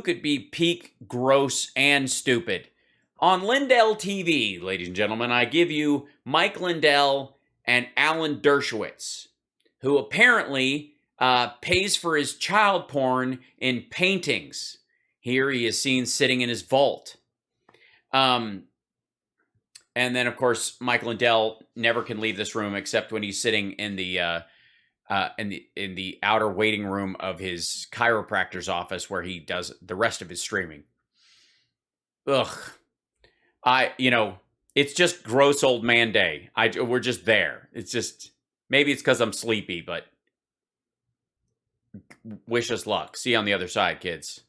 could be peak gross and stupid? On Lindell TV, ladies and gentlemen, I give you Mike Lindell and Alan Dershowitz, who apparently pays for his child porn in paintings. Here he is seen sitting in his vault. And then, of course, Mike Lindell never can leave this room except when he's sitting in the outer waiting room of his chiropractor's office, where he does the rest of his streaming. Ugh. It's just gross old man day. We're just there. It's just, maybe it's because I'm sleepy, but wish us luck. See you on the other side, kids.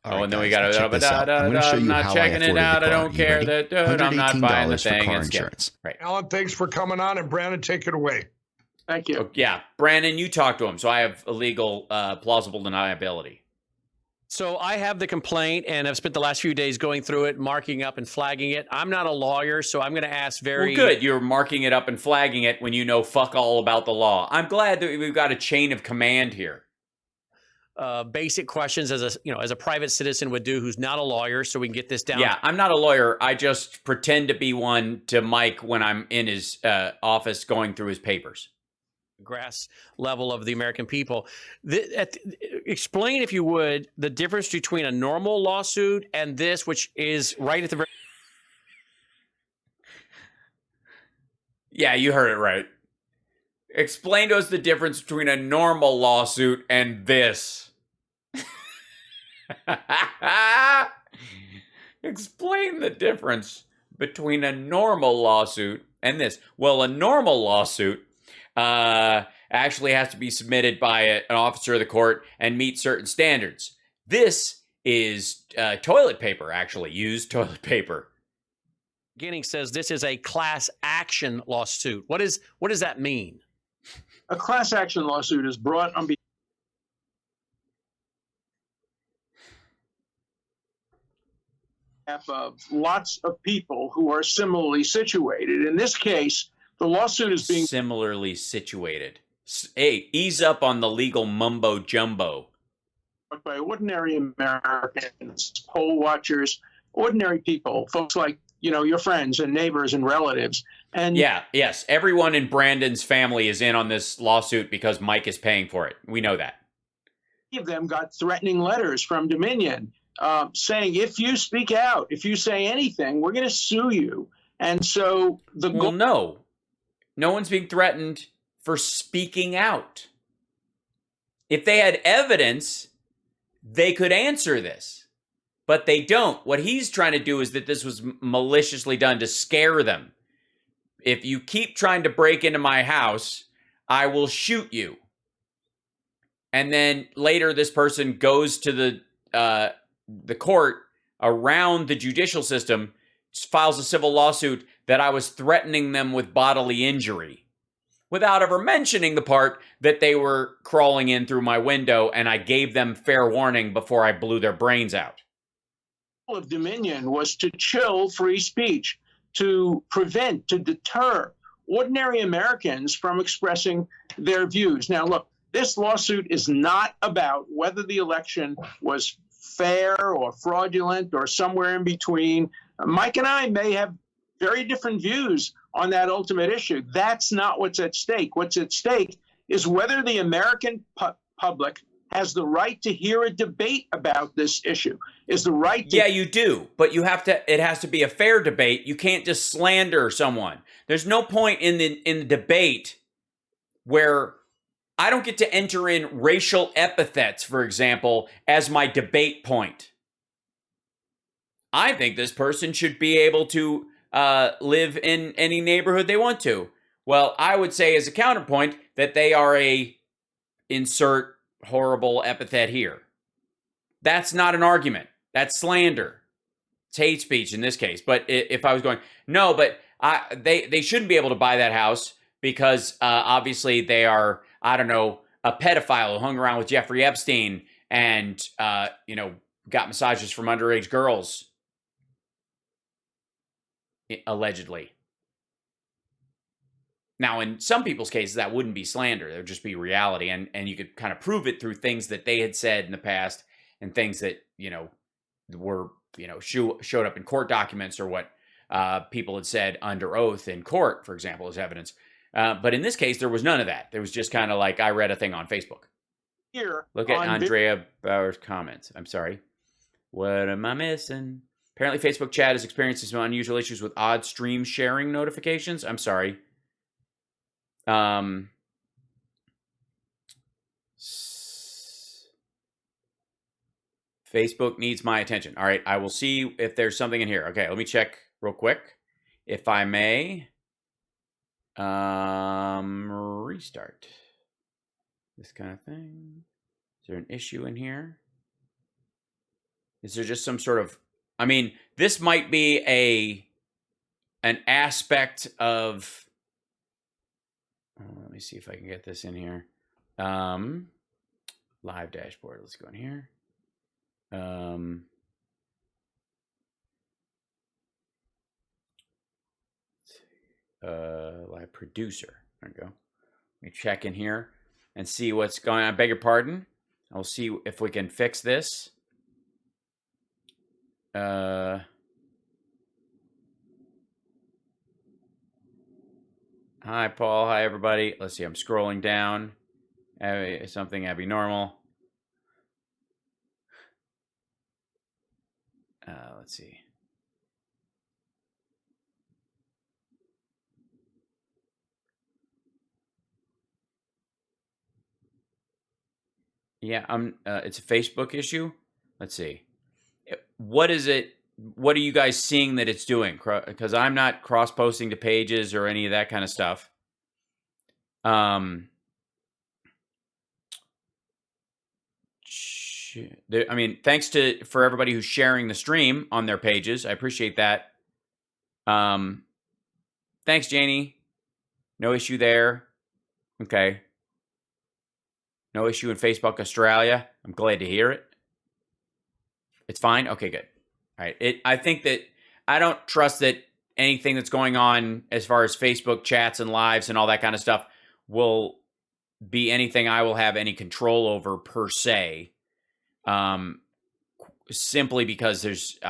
All right, and then guys, we got check this out. I'm going to show you not how checking I it afforded out. the I car. don't You care ready? that I'm not buying the $118 thing. for car It's insurance. Right. Alan, thanks for coming on, and Brandon, take it away. Thank you. Oh, yeah, Brandon, you talk to him, so I have a legal plausible deniability. So I have the complaint, and I've spent the last few days going through it, marking up and flagging it. I'm not a lawyer, so I'm going to ask very... Well, good. You're marking it up and flagging it when you know fuck all about the law. I'm glad that we've got a chain of command here. Basic questions as a private citizen would do, who's not a lawyer, so we can get this down. Yeah, I'm not a lawyer. I just pretend to be one to Mike when I'm in his office going through his papers. Grass level of the American people. Explain, if you would, the difference between a normal lawsuit and this, which is right at the very... Yeah, you heard it right. Explain to us the difference between a normal lawsuit and this. Explain the difference between a normal lawsuit and this. Well, a normal lawsuit actually has to be submitted by an officer of the court and meet certain standards. This is toilet paper, actually, used toilet paper. Beginning says this is a class action lawsuit. What does that mean? A class action lawsuit is brought on behalf of lots of people who are similarly situated. In this case, the lawsuit is being similarly situated. Hey, ease up on the legal mumbo jumbo. By ordinary Americans, poll watchers, ordinary people, folks like, your friends and neighbors and relatives. And yes, everyone in Brandon's family is in on this lawsuit because Mike is paying for it. We know that. Many of them got threatening letters from Dominion saying, if you speak out, if you say anything, we're going to sue you. And so no one's being threatened for speaking out. If they had evidence, they could answer this, but they don't. What he's trying to do is that this was maliciously done to scare them. If you keep trying to break into my house, I will shoot you. And then later this person goes to the court around the judicial system, files a civil lawsuit that I was threatening them with bodily injury, without ever mentioning the part that they were crawling in through my window and I gave them fair warning before I blew their brains out. The goal of Dominion was to chill free speech, to prevent, to deter ordinary Americans from expressing their views. Now, look, this lawsuit is not about whether the election was fair or fraudulent or somewhere in between. Mike and I may have very different views on that ultimate issue. That's not what's at stake. What's at stake is whether the American public has the right to hear a debate about this issue. Is the right to... Yeah, you do, but it has to be a fair debate. You can't just slander someone. There's no point in the debate where I don't get to enter in racial epithets, for example, as my debate point. I think this person should be able to live in any neighborhood they want to. Well, I would say as a counterpoint that they are insert horrible epithet here. That's not an argument. That's slander. It's hate speech in this case. But if I was going, no, but they shouldn't be able to buy that house because obviously they are, I don't know, a pedophile who hung around with Jeffrey Epstein and, got massages from underage girls. Allegedly. Now, in some people's cases, that wouldn't be slander. It would just be reality. And you could kind of prove it through things that they had said in the past and things that, were, showed up in court documents or what people had said under oath in court, for example, as evidence. But in this case, there was none of that. There was just kind of like, I read a thing on Facebook. Here, Look at Andrea Bauer's comments. I'm sorry. What am I missing? Apparently, Facebook chat is experiencing some unusual issues with odd stream sharing notifications. I'm sorry. Facebook needs my attention. All right, I will see if there's something in here. Okay, let me check real quick, if I may. Restart. This kind of thing. Is there an issue in here? Is there just some sort of, I mean, this might be an aspect of, let me see if I can get this in here. Live dashboard, let's go in here. Live producer, there we go. Let me check in here and see what's going on. I beg your pardon. I'll see if we can fix this. Hi, Paul. Hi, everybody. Let's see. I'm scrolling down. Something abnormal. Let's see. Yeah, it's a Facebook issue. Let's see. What is it? What are you guys seeing that it's doing? Because I'm not cross-posting to pages or any of that kind of stuff. I mean, thanks for everybody who's sharing the stream on their pages. I appreciate that. Thanks, Janie. No issue there. Okay. No issue in Facebook Australia. I'm glad to hear it. It's fine? Okay, good. All right. I think that I don't trust that anything that's going on as far as Facebook chats and lives and all that kind of stuff will be anything I will have any control over per se. Simply because there's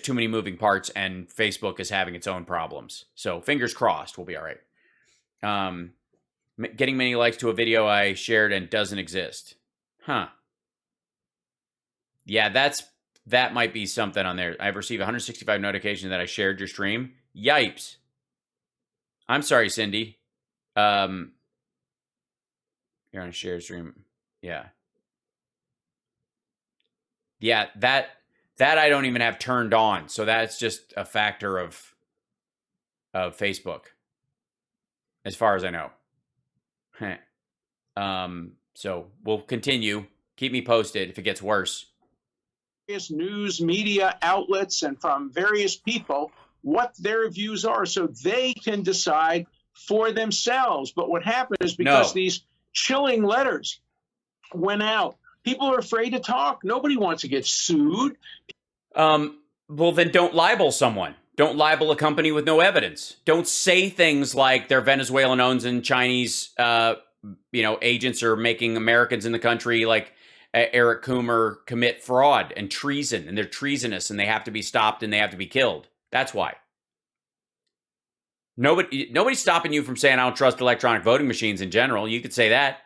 too many moving parts and Facebook is having its own problems. So fingers crossed, we'll be all right. Getting many likes to a video I shared and doesn't exist. Huh. Yeah, that might be something on there. I've received 165 notifications that I shared your stream. Yipes. I'm sorry, Cindy. You're on a shared stream. Yeah. Yeah, that I don't even have turned on. So that's just a factor of Facebook. As far as I know. So we'll continue. Keep me posted if it gets worse. Various news media outlets and from various people what their views are so they can decide for themselves. But what happened is because these chilling letters went out, people are afraid to talk. Nobody wants to get sued. Well, then don't libel someone. Don't libel a company with no evidence. Don't say things like they're Venezuelan-owned and Chinese, agents are making Americans in the country like Eric Coomer commit fraud and treason, and they're treasonous and they have to be stopped and they have to be killed. That's why. Nobody's stopping you from saying I don't trust electronic voting machines in general. You could say that,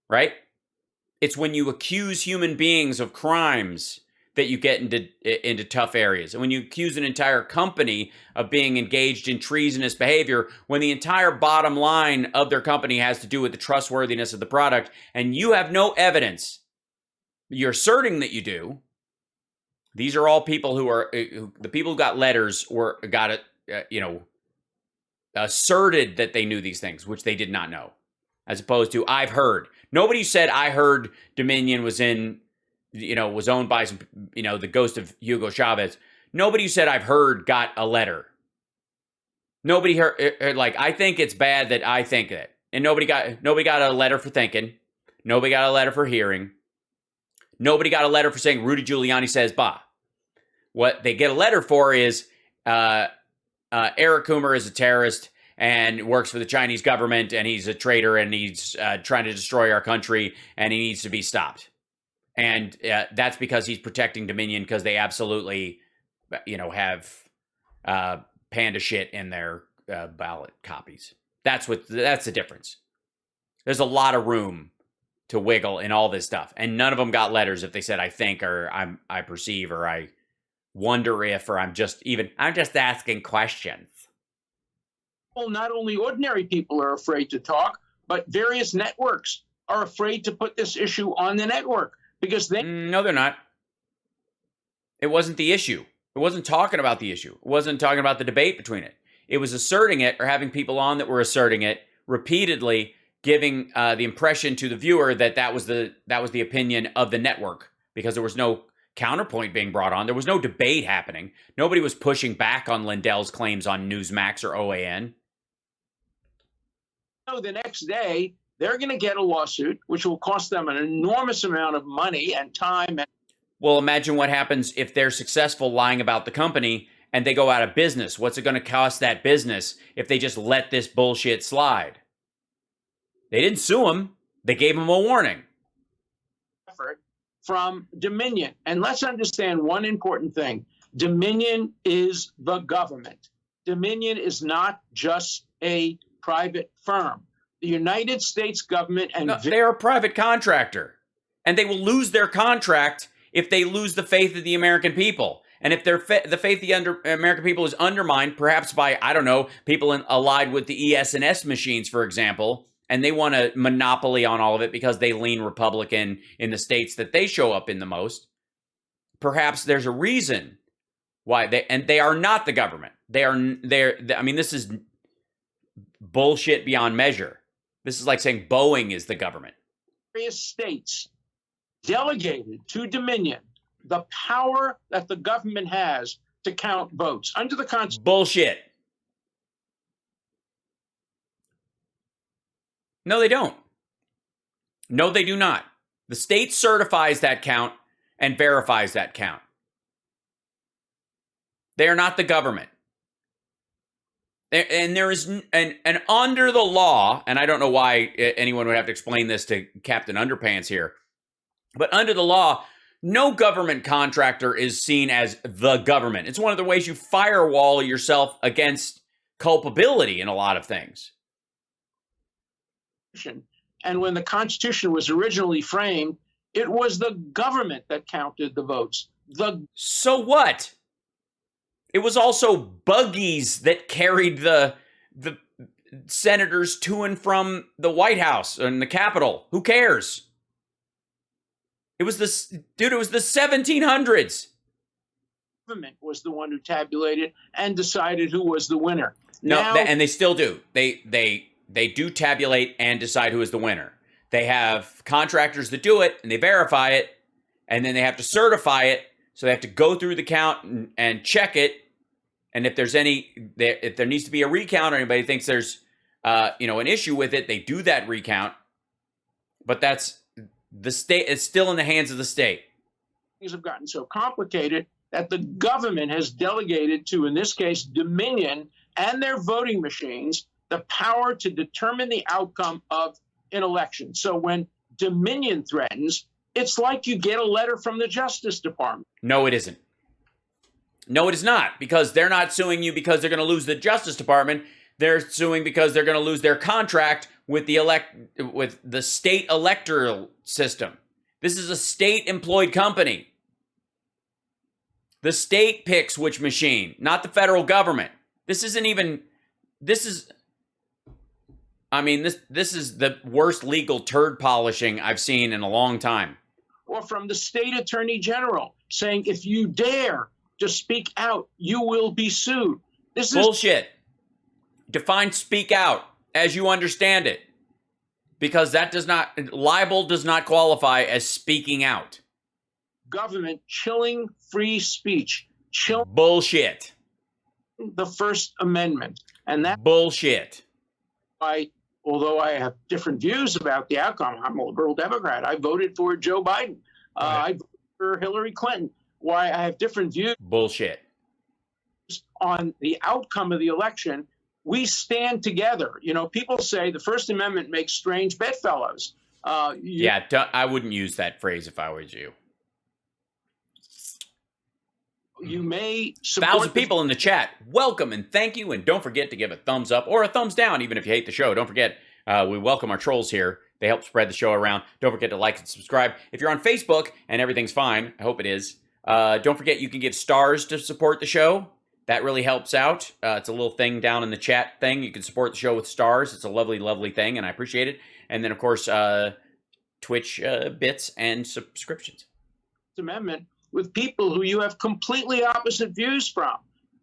right? It's when you accuse human beings of crimes that you get into tough areas. And when you accuse an entire company of being engaged in treasonous behavior, when the entire bottom line of their company has to do with the trustworthiness of the product, and you have no evidence, you're asserting that you do. These are all people the people who got letters asserted that they knew these things, which they did not know. As opposed to, I've heard. Nobody said, I heard Dominion was owned by the ghost of Hugo Chavez. Nobody who said I've heard got a letter. Nobody heard, I think it's bad that I think that. And nobody got a letter for thinking. Nobody got a letter for hearing. Nobody got a letter for saying Rudy Giuliani says bah. What they get a letter for is Eric Coomer is a terrorist and works for the Chinese government, and he's a traitor, and he's trying to destroy our country, and he needs to be stopped. And that's because he's protecting Dominion because they absolutely, have panda shit in their ballot copies. That's the difference. There's a lot of room to wiggle in all this stuff, and none of them got letters if they said I think or I perceive or I wonder if or I'm just asking questions. Well, not only ordinary people are afraid to talk, but various networks are afraid to put this issue on the network because they No, they're not. It wasn't the issue. It wasn't talking about the issue. It wasn't talking about the debate between it. It was asserting it or having people on that were asserting it repeatedly, giving the impression to the viewer that was the opinion of the network because there was no counterpoint being brought on. There was no debate happening. Nobody was pushing back on Lindell's claims on Newsmax or OAN. the next day they're going to get a lawsuit, which will cost them an enormous amount of money and time. Well, imagine what happens if they're successful lying about the company and they go out of business. What's it going to cost that business if they just let this bullshit slide? They didn't sue him. They gave him a warning. Effort from Dominion. And let's understand one important thing. Dominion is the government. Dominion is not just a private firm. The United States government and they're a private contractor, and they will lose their contract if they lose the faith of the American people. And if the faith of the American people is undermined, perhaps by, I don't know, people allied with the ES&S machines, for example, and they want a monopoly on all of it because they lean Republican in the states that they show up in the most, perhaps there's a reason why they are not the government. This is bullshit beyond measure. This is like saying Boeing is the government. Various states delegated to Dominion the power that the government has to count votes under the Constitution. Bullshit. No, they don't. No, they do not. The state certifies that count and verifies that count. They are not the government. And there is, and under the law, and I don't know why anyone would have to explain this to Captain Underpants here, but under the law, no government contractor is seen as the government. It's one of the ways you firewall yourself against culpability in a lot of things. And when the Constitution was originally framed, it was the government that counted the votes. So what? It was also buggies that carried the senators to and from the White House and the Capitol. Who cares? It was the 1700s. Government was the one who tabulated and decided who was the winner. And they still do. They do tabulate and decide who is the winner. They have contractors that do it and they verify it, and then they have to certify it. So they have to go through the count and check it. And if there needs to be a recount or anybody thinks there's an issue with it, they do that recount. But that's the state. It's still in the hands of the state. Things have gotten so complicated that the government has delegated to, in this case, Dominion and their voting machines, the power to determine the outcome of an election. So when Dominion threatens, it's like you get a letter from the Justice Department. No, it isn't. No, it is not, because they're not suing you because they're going to lose the Justice Department. They're suing because they're going to lose their contract with the state electoral system. This is a state-employed company. The state picks which machine, not the federal government. This is the worst legal turd polishing I've seen in a long time. Or from the state attorney general saying, if you dare to speak out, you will be sued. This is bullshit. Define speak out as you understand it, because libel does not qualify as speaking out. Government chilling free speech, bullshit. The First Amendment, and that bullshit. Although I have different views about the outcome, I'm a liberal Democrat. I voted for Joe Biden. I voted for Hillary Clinton. Why I have different views. Bullshit. On the outcome of the election, we stand together. People say the First Amendment makes strange bedfellows. I wouldn't use that phrase if I was you. You may support 1,000 people in the chat. Welcome and thank you. And don't forget to give a thumbs up or a thumbs down, even if you hate the show. Don't forget, we welcome our trolls here. They help spread the show around. Don't forget to like and subscribe. If you're on Facebook and everything's fine, I hope it is, don't forget you can give stars to support the show. That really helps out. It's a little thing down in the chat thing. You can support the show with stars. It's a lovely, lovely thing, and I appreciate it. And then, of course, Twitch bits and subscriptions. Amendment with people who you have completely opposite views from.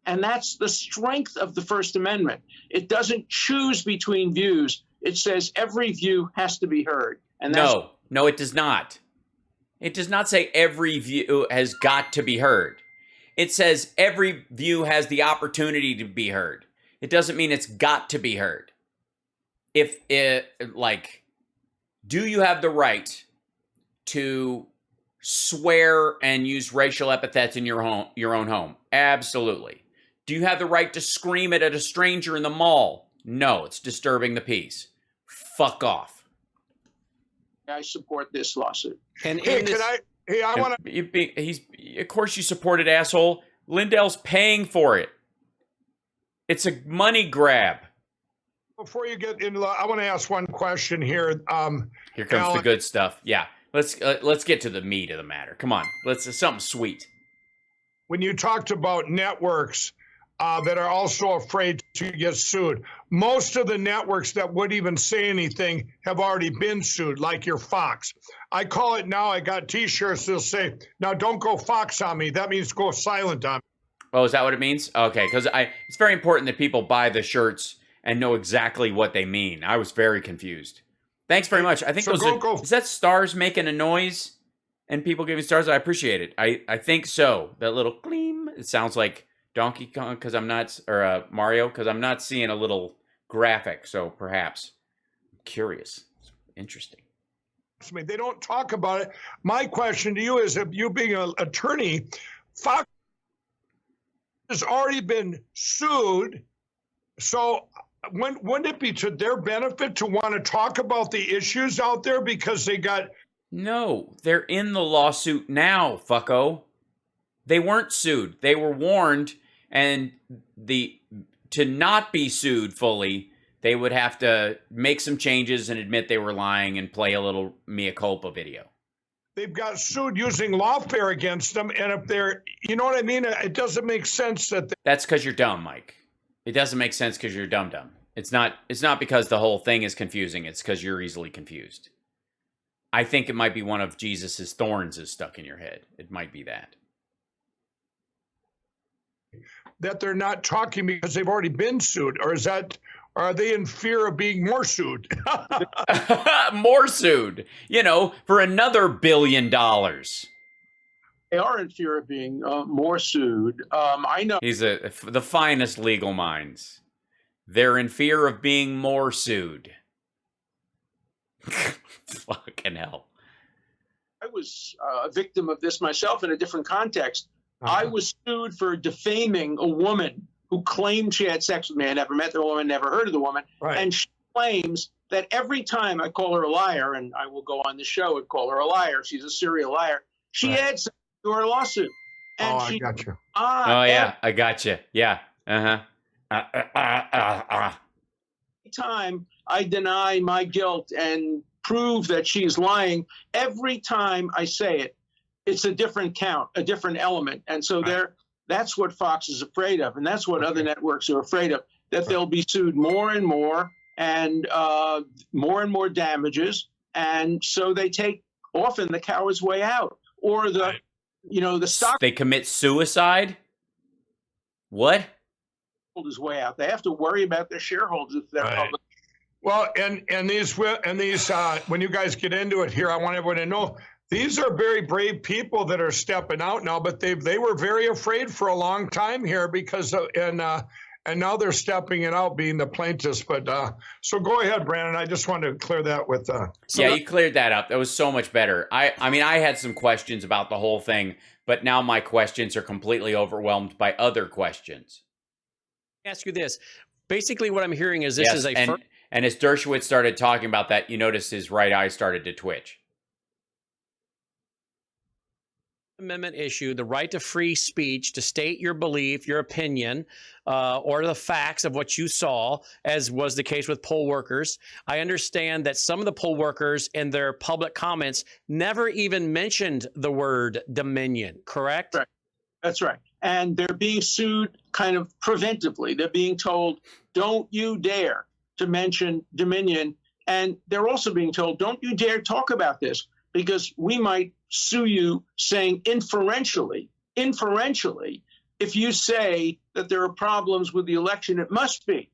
And that's the strength of the First Amendment. It doesn't choose between views. It says every view has to be heard. And that's No, it does not. It does not say every view has got to be heard. It says every view has the opportunity to be heard. It doesn't mean it's got to be heard. Do you have the right to swear and use racial epithets in your own home? Absolutely. Do you have the right to scream it at a stranger in the mall? No, it's disturbing the peace. Fuck off. I support this lawsuit. And I want to. Of course you support it, asshole. Lindell's paying for it. It's a money grab. Before you get into, I want to ask one question here. Here comes Alan, the good stuff. Yeah. Let's get to the meat of the matter. Come on, something sweet. When you talked about networks that are also afraid to get sued, most of the networks that would even say anything have already been sued, like your Fox. I call it now. I got T-shirts that'll say, "Now don't go Fox on me." That means go silent on me. Oh, is that what it means? Okay, because it's very important that people buy the shirts and know exactly what they mean. I was very confused. Thanks very much. I think is that stars making a noise and people giving stars? I appreciate it. I think so. That little gleam. It sounds like Donkey Kong because I'm not, or Mario because I'm not seeing a little graphic. So perhaps I'm curious. It's interesting. I mean, they don't talk about it. My question to you is, if you being an attorney, Fox has already been sued. So wouldn't it be to their benefit to want to talk about the issues out there because they got... No, they're in the lawsuit now, fucko. They weren't sued. They were warned, and to not be sued fully, they would have to make some changes and admit they were lying and play a little mea culpa video. They've got sued using lawfare against them, and if they're... You know what I mean? It doesn't make sense that... That's because you're dumb, Mike. It doesn't make sense because you're dumb. It's not because the whole thing is confusing. It's because you're easily confused. I think it might be one of Jesus's thorns is stuck in your head. It might be that. That they're not talking because they've already been sued, or are they in fear of being more sued? More sued, for another $1 billion. They are in fear of being more sued. I know he's the finest legal minds. They're in fear of being more sued. Fucking hell. I was a victim of this myself in a different context. I was sued for defaming a woman who claimed she had sex with me. I never met the woman, never heard of the woman. Right. And she claims that every time I call her a liar, and I will go on the show and call her a liar, she's a serial liar, she adds to her lawsuit. And I got you. Yeah, I got you. Yeah. Uh-huh. Every time I deny my guilt and prove that she's lying, every time I say it, it's a different count, a different element. And so that's what Fox is afraid of. And that's what other networks are afraid of, that they'll be sued more and more damages. And so they take often the coward's way out, or the stock. They commit suicide. What? His way out. They have to worry about their shareholders if they're public. Well, and these when you guys get into it here, I want everyone to know these are very brave people that are stepping out now, but they were very afraid for a long time here because and now they're stepping it out, being the plaintiffs. But so go ahead, Brandon. I just wanted to clear that with. You cleared that up. That was so much better. I mean, I had some questions about the whole thing, but now my questions are completely overwhelmed by other questions. Ask you this. Basically, what I'm hearing is this is And as Dershowitz started talking about that, you notice his right eye started to twitch. Amendment issue, the right to free speech, to state your belief, your opinion, or the facts of what you saw, as was the case with poll workers. I understand that some of the poll workers in their public comments never even mentioned the word dominion, correct? Right. That's right. And they're being sued kind of preventively. They're being told, don't you dare to mention dominion. And they're also being told, don't you dare talk about this, because we might sue you, saying inferentially, if you say that there are problems with the election, it must be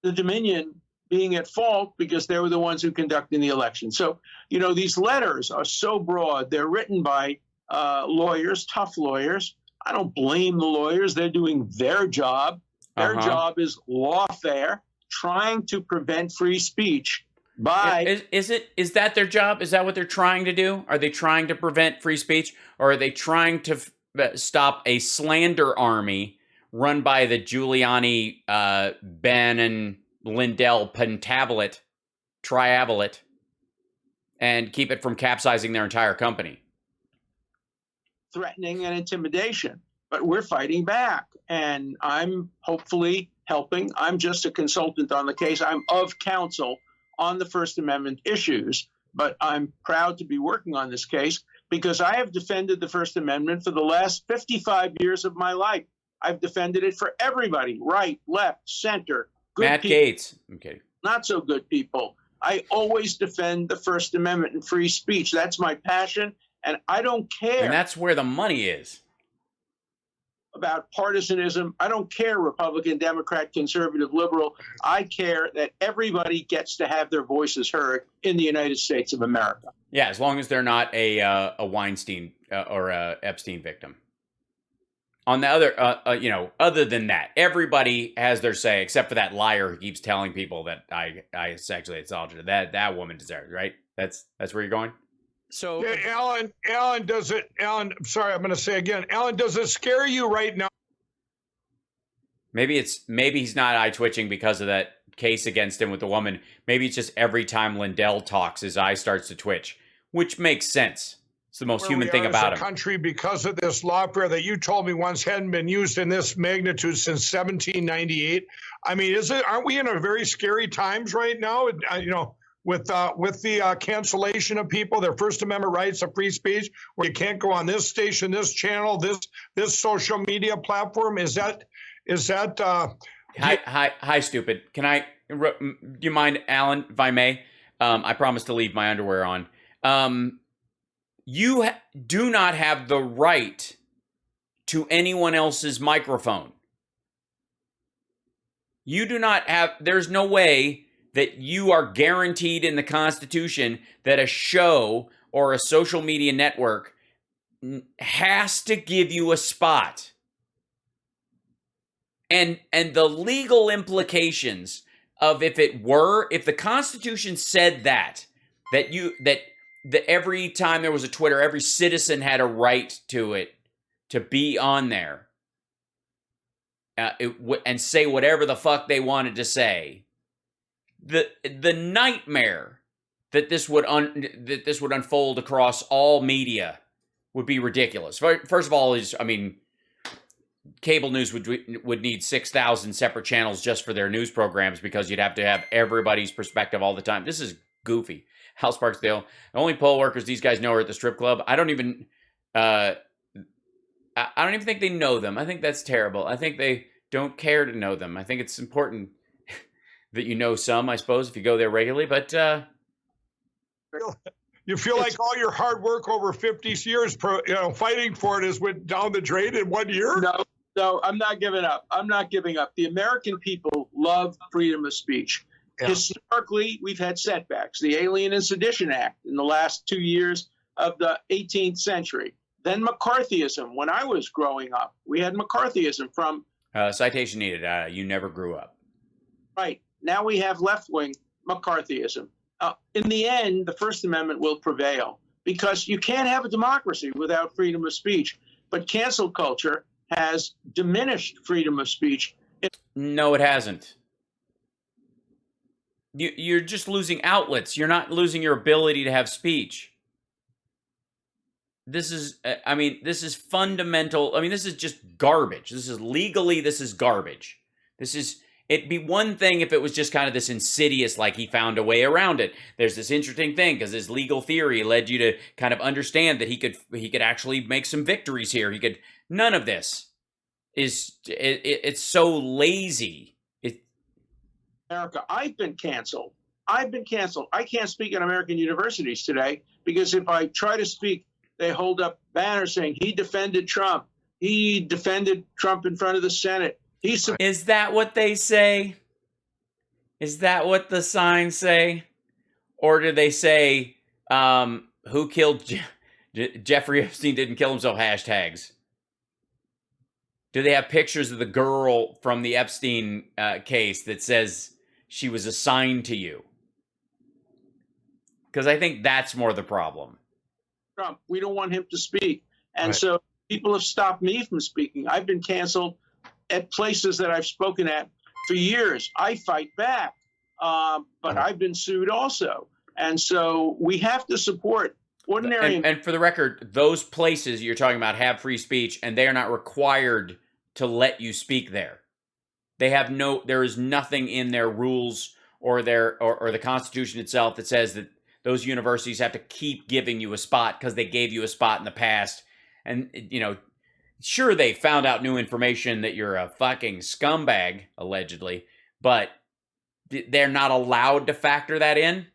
the Dominion being at fault because they were the ones who conducted the election. So, these letters are so broad. They're written by lawyers, tough lawyers. I don't blame the lawyers. They're doing their job. Their job is lawfare, trying to prevent free speech. Is that their job? Is that what they're trying to do? Are they trying to prevent free speech, or are they trying to stop a slander army run by the Giuliani, Bannon, Lindell triablet, and keep it from capsizing their entire company? Threatening and intimidation, but we're fighting back, and I'm hopefully helping. I'm just a consultant on the case. I'm of counsel on the First Amendment issues, but I'm proud to be working on this case because I have defended the First Amendment for the last 55 years of my life. I've defended it for everybody, right, left, center, good Matt people, Gaetz. I'm kidding. not so good people. I always defend the First Amendment and free speech. That's my passion, and I don't care. And that's where the money is. About partisanism. I don't care Republican, Democrat, conservative, liberal. I care that everybody gets to have their voices heard in the United States of America. Yeah, as long as they're not a Weinstein or a Epstein victim. On the other, other than that, everybody has their say, except for that liar who keeps telling people that I sexually assaulted her. That woman deserves, right? That's where you're going. So, yeah, Alan, does it? Alan, I'm sorry, I'm going to say again. Alan, does it scare you right now? Maybe he's not eye twitching because of that case against him with the woman. Maybe it's just every time Lindell talks, his eye starts to twitch, which makes sense. It's the most human thing about him. Country, because of this lawfare that you told me once hadn't been used in this magnitude since 1798. I mean, aren't we in a very scary times right now? With the cancellation of people, their First Amendment rights of free speech, where you can't go on this station, this channel, this social media platform. Is that? Hi, stupid. Do you mind, Alan, if I may? I promise to leave my underwear on. You do not have the right to anyone else's microphone. You do not have. There's no way that you are guaranteed in the Constitution that a show or a social media network has to give you a spot. And the legal implications of if the Constitution said that every time there was a Twitter, every citizen had a right to it, to be on there and say whatever the fuck they wanted to say. The nightmare that this would unfold across all media would be ridiculous. First of all, cable news would need 6,000 separate channels just for their news programs because you'd have to have everybody's perspective all the time. This is goofy. House Parksdale, the only poll workers these guys know are at the strip club. I don't even think they know them. I think that's terrible. I think they don't care to know them. I think it's important that you know some, I suppose, if you go there regularly, but you feel like all your hard work over 50 years, fighting for it went down the drain in 1 year? No, I'm not giving up. I'm not giving up. The American people love freedom of speech. Yeah. Historically, we've had setbacks. The Alien and Sedition Act in the last 2 years of the 18th century. Then McCarthyism. When I was growing up, we had McCarthyism from... citation needed. You never grew up. Right. Now we have left-wing McCarthyism. In the end, the First Amendment will prevail because you can't have a democracy without freedom of speech. But cancel culture has diminished freedom of speech. No, it hasn't. You're just losing outlets. You're not losing your ability to have speech. This is, I mean, this is fundamental. I mean, this is just garbage. This is garbage. It'd be one thing if it was just kind of this insidious, like he found a way around it. There's this interesting thing because his legal theory led you to kind of understand that he could actually make some victories here. None of this it's so lazy. America, I've been canceled. I can't speak at American universities today because if I try to speak, they hold up banners saying he defended Trump. He defended Trump in front of the Senate. Is that what they say? Is that what the signs say? Or do they say, who killed Jeffrey Epstein didn't kill himself, hashtags? Do they have pictures of the girl from the Epstein case that says she was assigned to you? Because I think that's more the problem. Trump, we don't want him to speak. And so people have stopped me from speaking. I've been canceled at places that I've spoken at for years. I fight back, but I've been sued also. And so we have to support ordinary. And for the record, those places you're talking about have free speech, and they are not required to let you speak there. There is nothing in their rules or the Constitution itself that says that those universities have to keep giving you a spot because they gave you a spot in the past. And, sure, they found out new information that you're a fucking scumbag, allegedly, but they're not allowed to factor that in?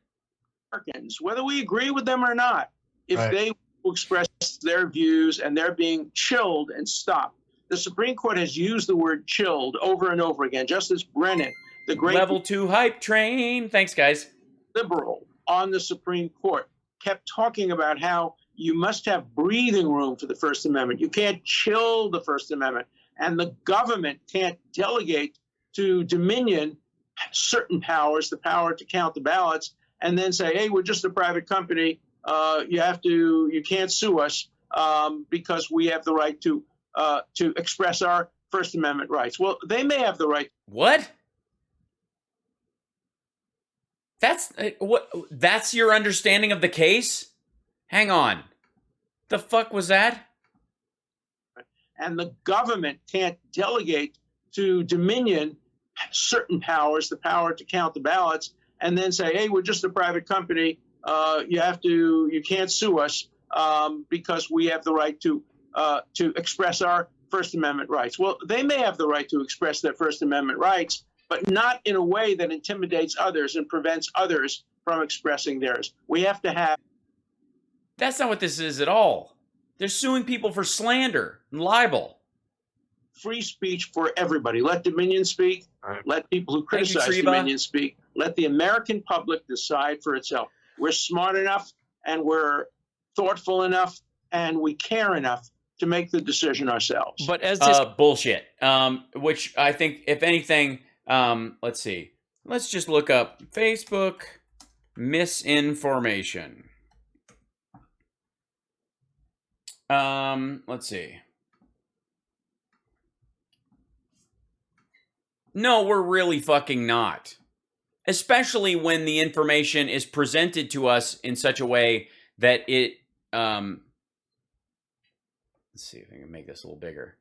Americans, whether we agree with them or not, if they express their views and they're being chilled and stopped. The Supreme Court has used the word chilled over and over again. Justice Brennan, the great Level 2 hype train. Thanks, guys. Liberal on the Supreme Court, kept talking about how you must have breathing room for the First Amendment. You can't chill the First Amendment. And the government can't delegate to Dominion certain powers, the power to count the ballots, and then say, hey, we're just a private company. You can't sue us because we have the right to express our First Amendment rights. Well, they may have the right. What? That's your understanding of the case? Hang on. The fuck was that? And the government can't delegate to Dominion certain powers, the power to count the ballots, and then say, hey, we're just a private company. You can't sue us because we have the right to express our First Amendment rights. Well, they may have the right to express their First Amendment rights, but not in a way that intimidates others and prevents others from expressing theirs. We have to have. That's not what this is at all. They're suing people for slander and libel. Free speech for everybody. Let Dominion speak. Let people who criticize Dominion speak. Let the American public decide for itself. We're smart enough and we're thoughtful enough and we care enough to make the decision ourselves. But as this bullshit, which I think, if anything, let's see. Let's just look up Facebook misinformation. Let's see. No, we're really fucking not. Especially when the information is presented to us in such a way that it, let's see if I can make this a little bigger.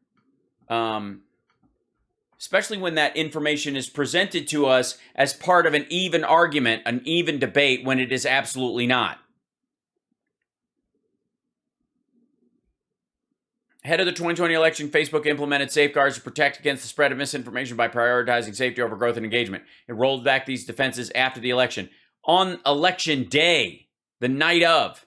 Especially when that information is presented to us as part of an even argument, an even debate, when it is absolutely not. Ahead of the 2020 election, Facebook implemented safeguards to protect against the spread of misinformation by prioritizing safety over growth and engagement. It rolled back these defenses after the election. On election day, the night of,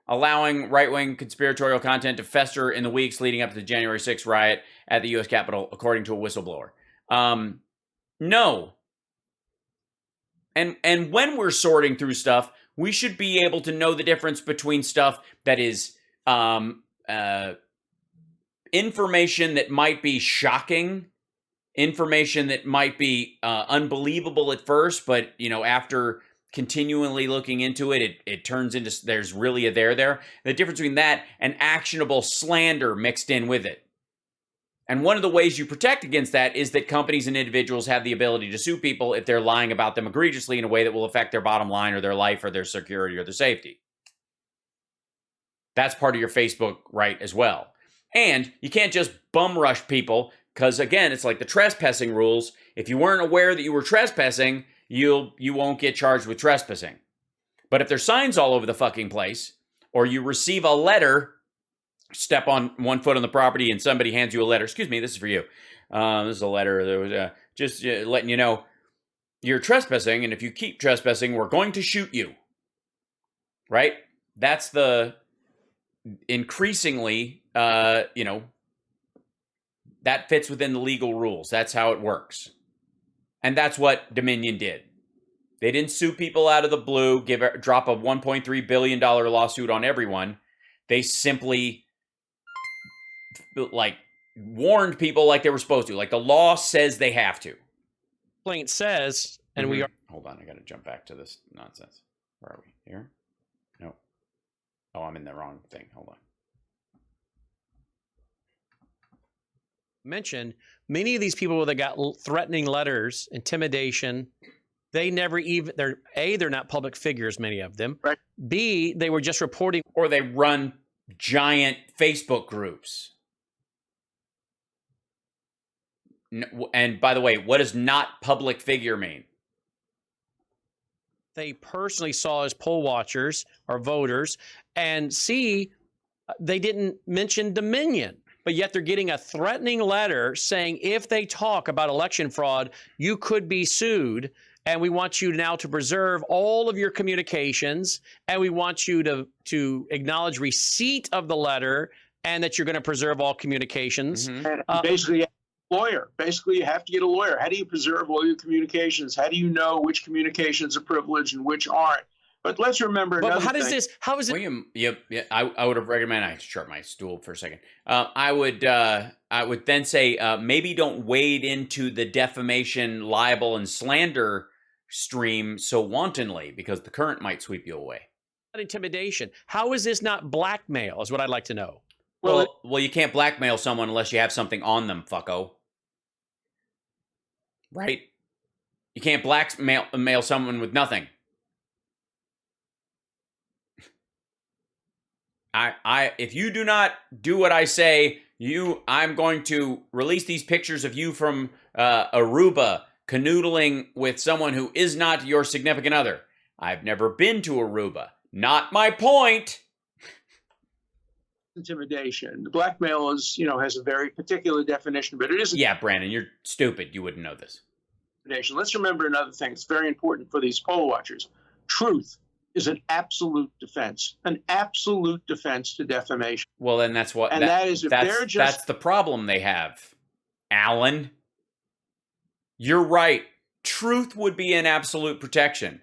allowing right-wing conspiratorial content to fester in the weeks leading up to the January 6th riot at the U.S. Capitol, according to a whistleblower. No. And when we're sorting through stuff, we should be able to know the difference between stuff that is information that might be shocking, information that might be unbelievable at first, but after continually looking into it, it turns into there's really a there. The difference between that and actionable slander mixed in with it. And one of the ways you protect against that is that companies and individuals have the ability to sue people if they're lying about them egregiously in a way that will affect their bottom line or their life or their security or their safety. That's part of your Facebook right as well. And you can't just bum rush people because, again, it's like the trespassing rules. If you weren't aware that you were trespassing, you won't get charged with trespassing. But if there's signs all over the fucking place, or you receive a letter, step on one foot on the property and somebody hands you a letter. Excuse me, this is for you. This is a letter that was just letting you know you're trespassing, and if you keep trespassing, we're going to shoot you. Right? That's the increasingly, that fits within the legal rules. That's how it works. And that's what Dominion did. They didn't sue people out of the blue, drop a $1.3 billion lawsuit on everyone. They simply warned people like they were supposed to. Like the law says they have to. Complaint says, and we are. Hold on, I got to jump back to this nonsense. Where are we? Here? No. Oh, I'm in the wrong thing. Hold on. Mentioned many of these people that got threatening letters, intimidation. They never even, they're not public figures, many of them. Right. B, they were just reporting. Or they run giant Facebook groups. And by the way, what does not public figure mean? They personally saw as poll watchers or voters. And C, they didn't mention Dominion. But yet they're getting a threatening letter saying if they talk about election fraud, you could be sued. And we want you now to preserve all of your communications. And we want you to acknowledge receipt of the letter and that you're going to preserve all communications. And basically, a lawyer. Basically, you have to get a lawyer. How do you preserve all your communications? How do you know which communications are privileged and which aren't? But let's remember another how does thing. this, how is it? William, I would have recommended, I sharp my stool for a second. I would then say maybe don't wade into the defamation, libel, and slander stream so wantonly because the current might sweep you away. Intimidation. How is this not blackmail is what I'd like to know. Well, you can't blackmail someone unless you have something on them, fucko. Right? You can't blackmail someone with nothing. If you do not do what I say, I'm going to release these pictures of you from Aruba canoodling with someone who is not your significant other. I've never been to Aruba. Not my point. Intimidation. The blackmail is, has a very particular definition, but it isn't. Yeah, Brandon, you're stupid. You wouldn't know this. Let's remember another thing. It's very important for these poll watchers. Truth is an absolute defense to defamation. Well, then that's what. And that's the problem they have, Alan. You're right. Truth would be an absolute protection.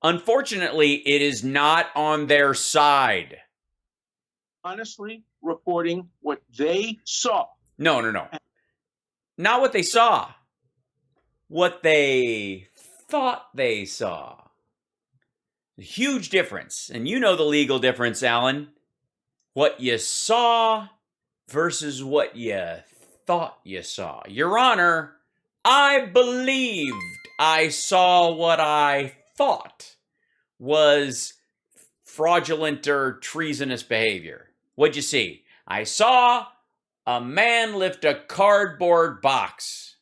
Unfortunately, it is not on their side. Honestly, reporting what they saw. No. Not what they saw. What they thought they saw. A huge difference. And you know the legal difference, Alan. What you saw versus what you thought you saw. Your Honor, I believed I saw what I thought was fraudulent or treasonous behavior. What'd you see? I saw a man lift a cardboard box.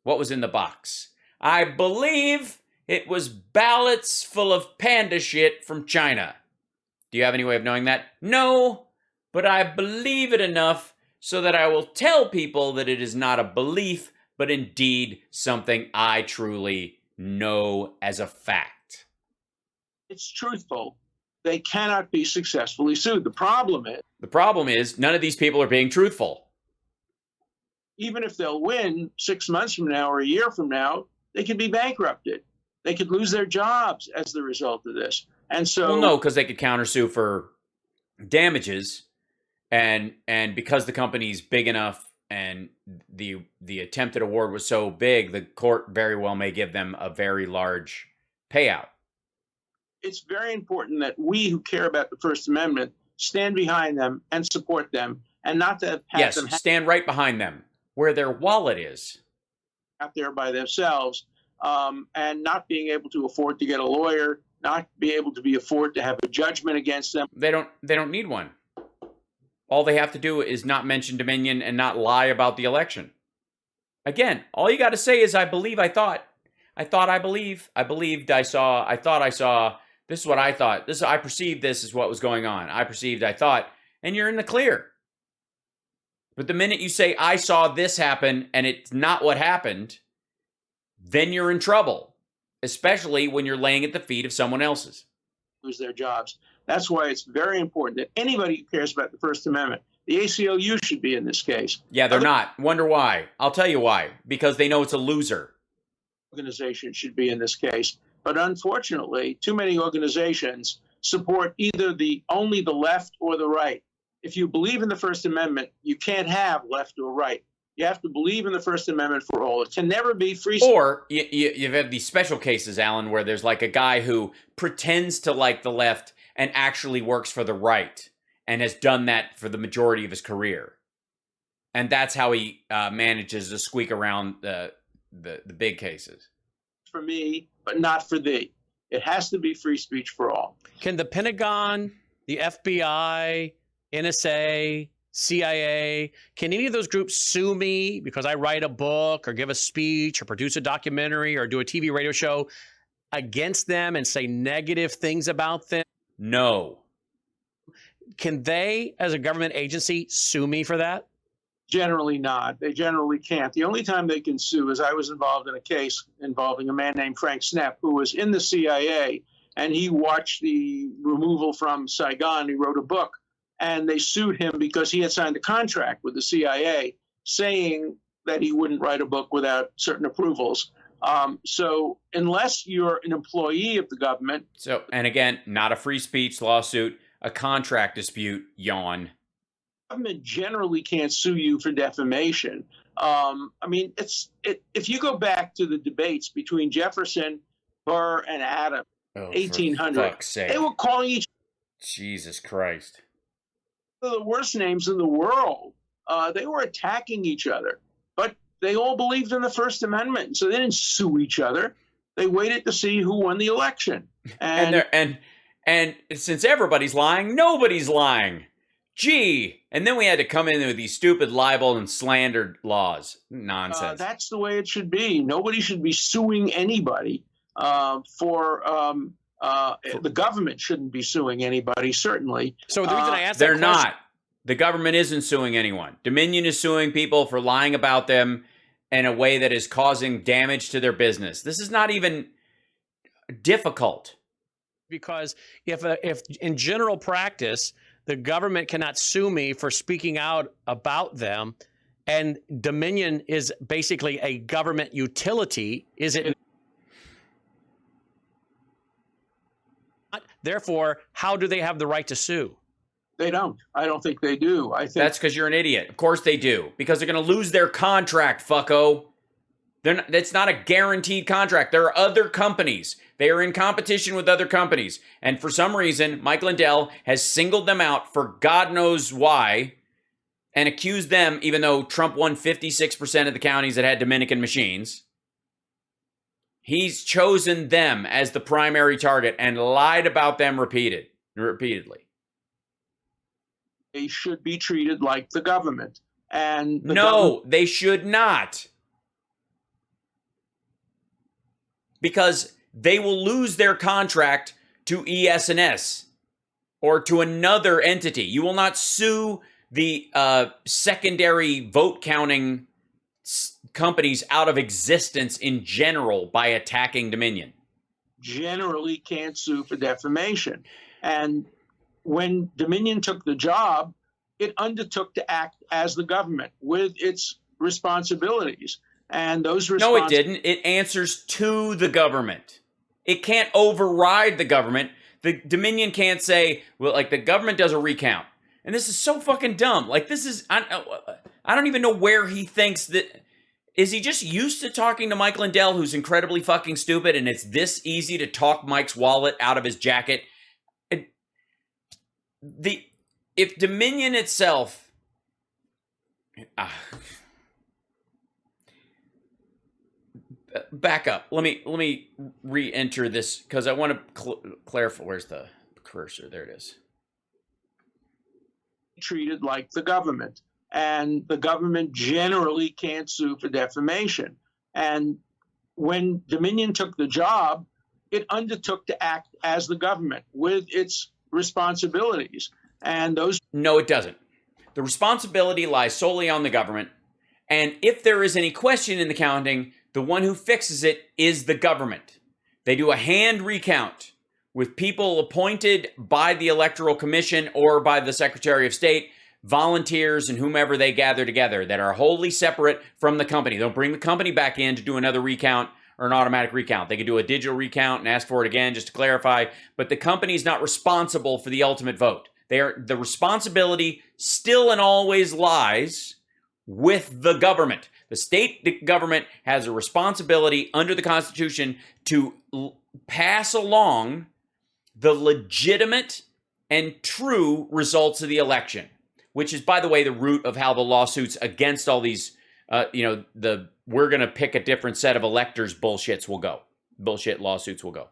What was in the box? I believe it was ballots full of panda shit from China. Do you have any way of knowing that? No, but I believe it enough so that I will tell people that it is not a belief, but indeed something I truly know as a fact. It's truthful. They cannot be successfully sued. The problem is none of these people are being truthful. Even if they'll win 6 months from now or a year from now, they could be bankrupted. They could lose their jobs as the result of this. And so, well, no, because they could countersue for damages, and because the company's big enough and the attempted award was so big, the court very well may give them a very large payout. It's very important that we who care about the First Amendment stand behind them and support them, and not to have them. Stand right behind them. where their wallet is. Out there by themselves, and not being able to afford to get a lawyer, not be able to afford to have a judgment against them. They don't need one. All they have to do is not mention Dominion and not lie about the election. Again, all you got to say is, I believe, I thought, I believe, I believed, I saw, I thought, I saw, this is what I thought, I perceived this is what was going on, I perceived, I thought, and you're in the clear. But the minute you say, I saw this happen and it's not what happened, then you're in trouble, especially when you're laying at the feet of someone else's. Lose their jobs. That's why it's very important that anybody who cares about the First Amendment, the ACLU should be in this case. Yeah, they're not. Wonder why. I'll tell you why. Because they know it's a loser. Organization should be in this case. But unfortunately, too many organizations support either only the left or the right. If you believe in the First Amendment, you can't have left or right. You have to believe in the First Amendment for all. It can never be free. Or you've had these special cases, Alan, where there's like a guy who pretends to like the left and actually works for the right and has done that for the majority of his career. And that's how he manages to squeak around the big cases. For me, but not for thee. It has to be free speech for all. Can the Pentagon, the FBI, NSA, CIA, can any of those groups sue me because I write a book or give a speech or produce a documentary or do a TV radio show against them and say negative things about them? No. Can they, as a government agency, sue me for that? Generally not. They generally can't. The only time they can sue is I was involved in a case involving a man named Frank Snepp, who was in the CIA, and he watched the removal from Saigon. He wrote a book, and they sued him because he had signed a contract with the CIA saying that he wouldn't write a book without certain approvals. So unless you're an employee of the government. So, and again, not a free speech lawsuit, a contract dispute, yawn. Government generally can't sue you for defamation. I mean, if you go back to the debates between Jefferson, Burr, and Adams, 1800, they were calling each Jesus Christ. other the worst names in the world. They were attacking each other, but they all believed in the First Amendment, so they didn't sue each other. They waited to see who won the election. And since everybody's lying, nobody's lying. Gee, and then we had to come in with these stupid libel and slander laws. Nonsense. That's the way it should be. Nobody should be suing anybody the government shouldn't be suing anybody, certainly. So the reason I asked that they're question, not. The government isn't suing anyone. Dominion is suing people for lying about them in a way that is causing damage to their business. This is not even difficult. because if in general practice, the government cannot sue me for speaking out about them, and Dominion is basically a government utility, is it not? Therefore, how do they have the right to sue? They don't. I don't think they do. I think That's because you're an idiot. Of course they do. Because they're going to lose their contract, fucko. That's not a guaranteed contract. There are other companies. They are in competition with other companies. And for some reason, Mike Lindell has singled them out for God knows why and accused them, even though Trump won 56% of the counties that had Dominican machines. He's chosen them as the primary target and lied about them repeatedly. they should be treated like the government. And No, they should not. Because they will lose their contract to ES&S or to another entity. You will not sue the secondary vote counting companies out of existence in general by attacking Dominion. generally can't sue for defamation. And when Dominion took the job, it undertook to act as the government with its responsibilities. And those No, it didn't. It answers to the government. It can't override the government. The Dominion can't say, well, like the government does a recount. And this is so fucking dumb. Like this is, I don't even know where he thinks that. Is he just used to talking to Mike Lindell, who's incredibly fucking stupid, and it's this easy to talk Mike's wallet out of his jacket? If Dominion itself, back up. Let me re-enter this because I want to clarify. Where's the cursor? There it is. Treated like the government, and the government generally can't sue for defamation. And when Dominion took the job, it undertook to act as the government with its responsibilities. And those. No, it doesn't. The responsibility lies solely on the government. And if there is any question in the counting, the one who fixes it is the government. They do a hand recount with people appointed by the Electoral Commission or by the Secretary of State, volunteers and whomever they gather together that are wholly separate from the company. They'll bring the company back in to do another recount or an automatic recount. They could do a digital recount and ask for it again just to clarify, but the company is not responsible for the ultimate vote. The responsibility still and always lies with the government. The state government has a responsibility under the Constitution to pass along the legitimate and true results of the election, which is, by the way, the root of how the lawsuits against all these, we're going to pick a different set of electors bullshit lawsuits will go.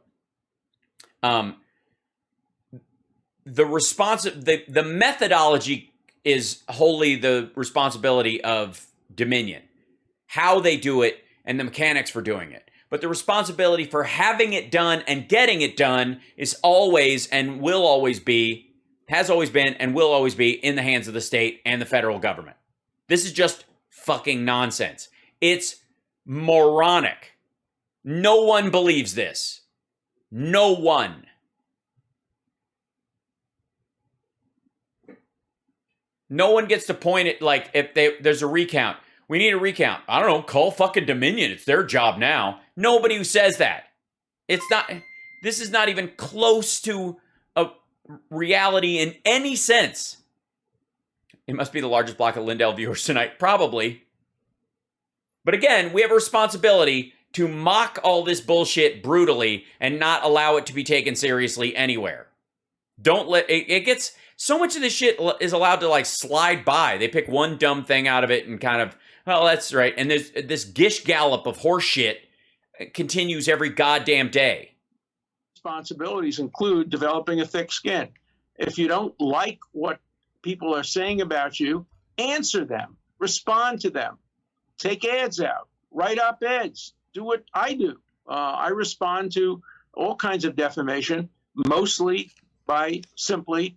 The methodology is wholly the responsibility of Dominion, how they do it and the mechanics for doing it. But the responsibility for having it done and getting it done is always and will always be, has always been and will always be in the hands of the state and the federal government. This is just fucking nonsense. It's moronic. No one believes this. No one. No one gets to point it like if there's a recount. We need a recount. I don't know, call fucking Dominion. It's their job now. Nobody who says that. This is not even close to a reality in any sense. It must be the largest block of Lindell viewers tonight. Probably. But again, we have a responsibility to mock all this bullshit brutally and not allow it to be taken seriously anywhere. Don't let it gets so much of this shit is allowed to like slide by. They pick one dumb thing out of it and kind of, well, that's right. And there's this gish gallop of horse shit continues every goddamn day. Responsibilities include developing a thick skin. If you don't like what people are saying about you, answer them, respond to them, take ads out, write op-eds, do what I do. I respond to all kinds of defamation, mostly by simply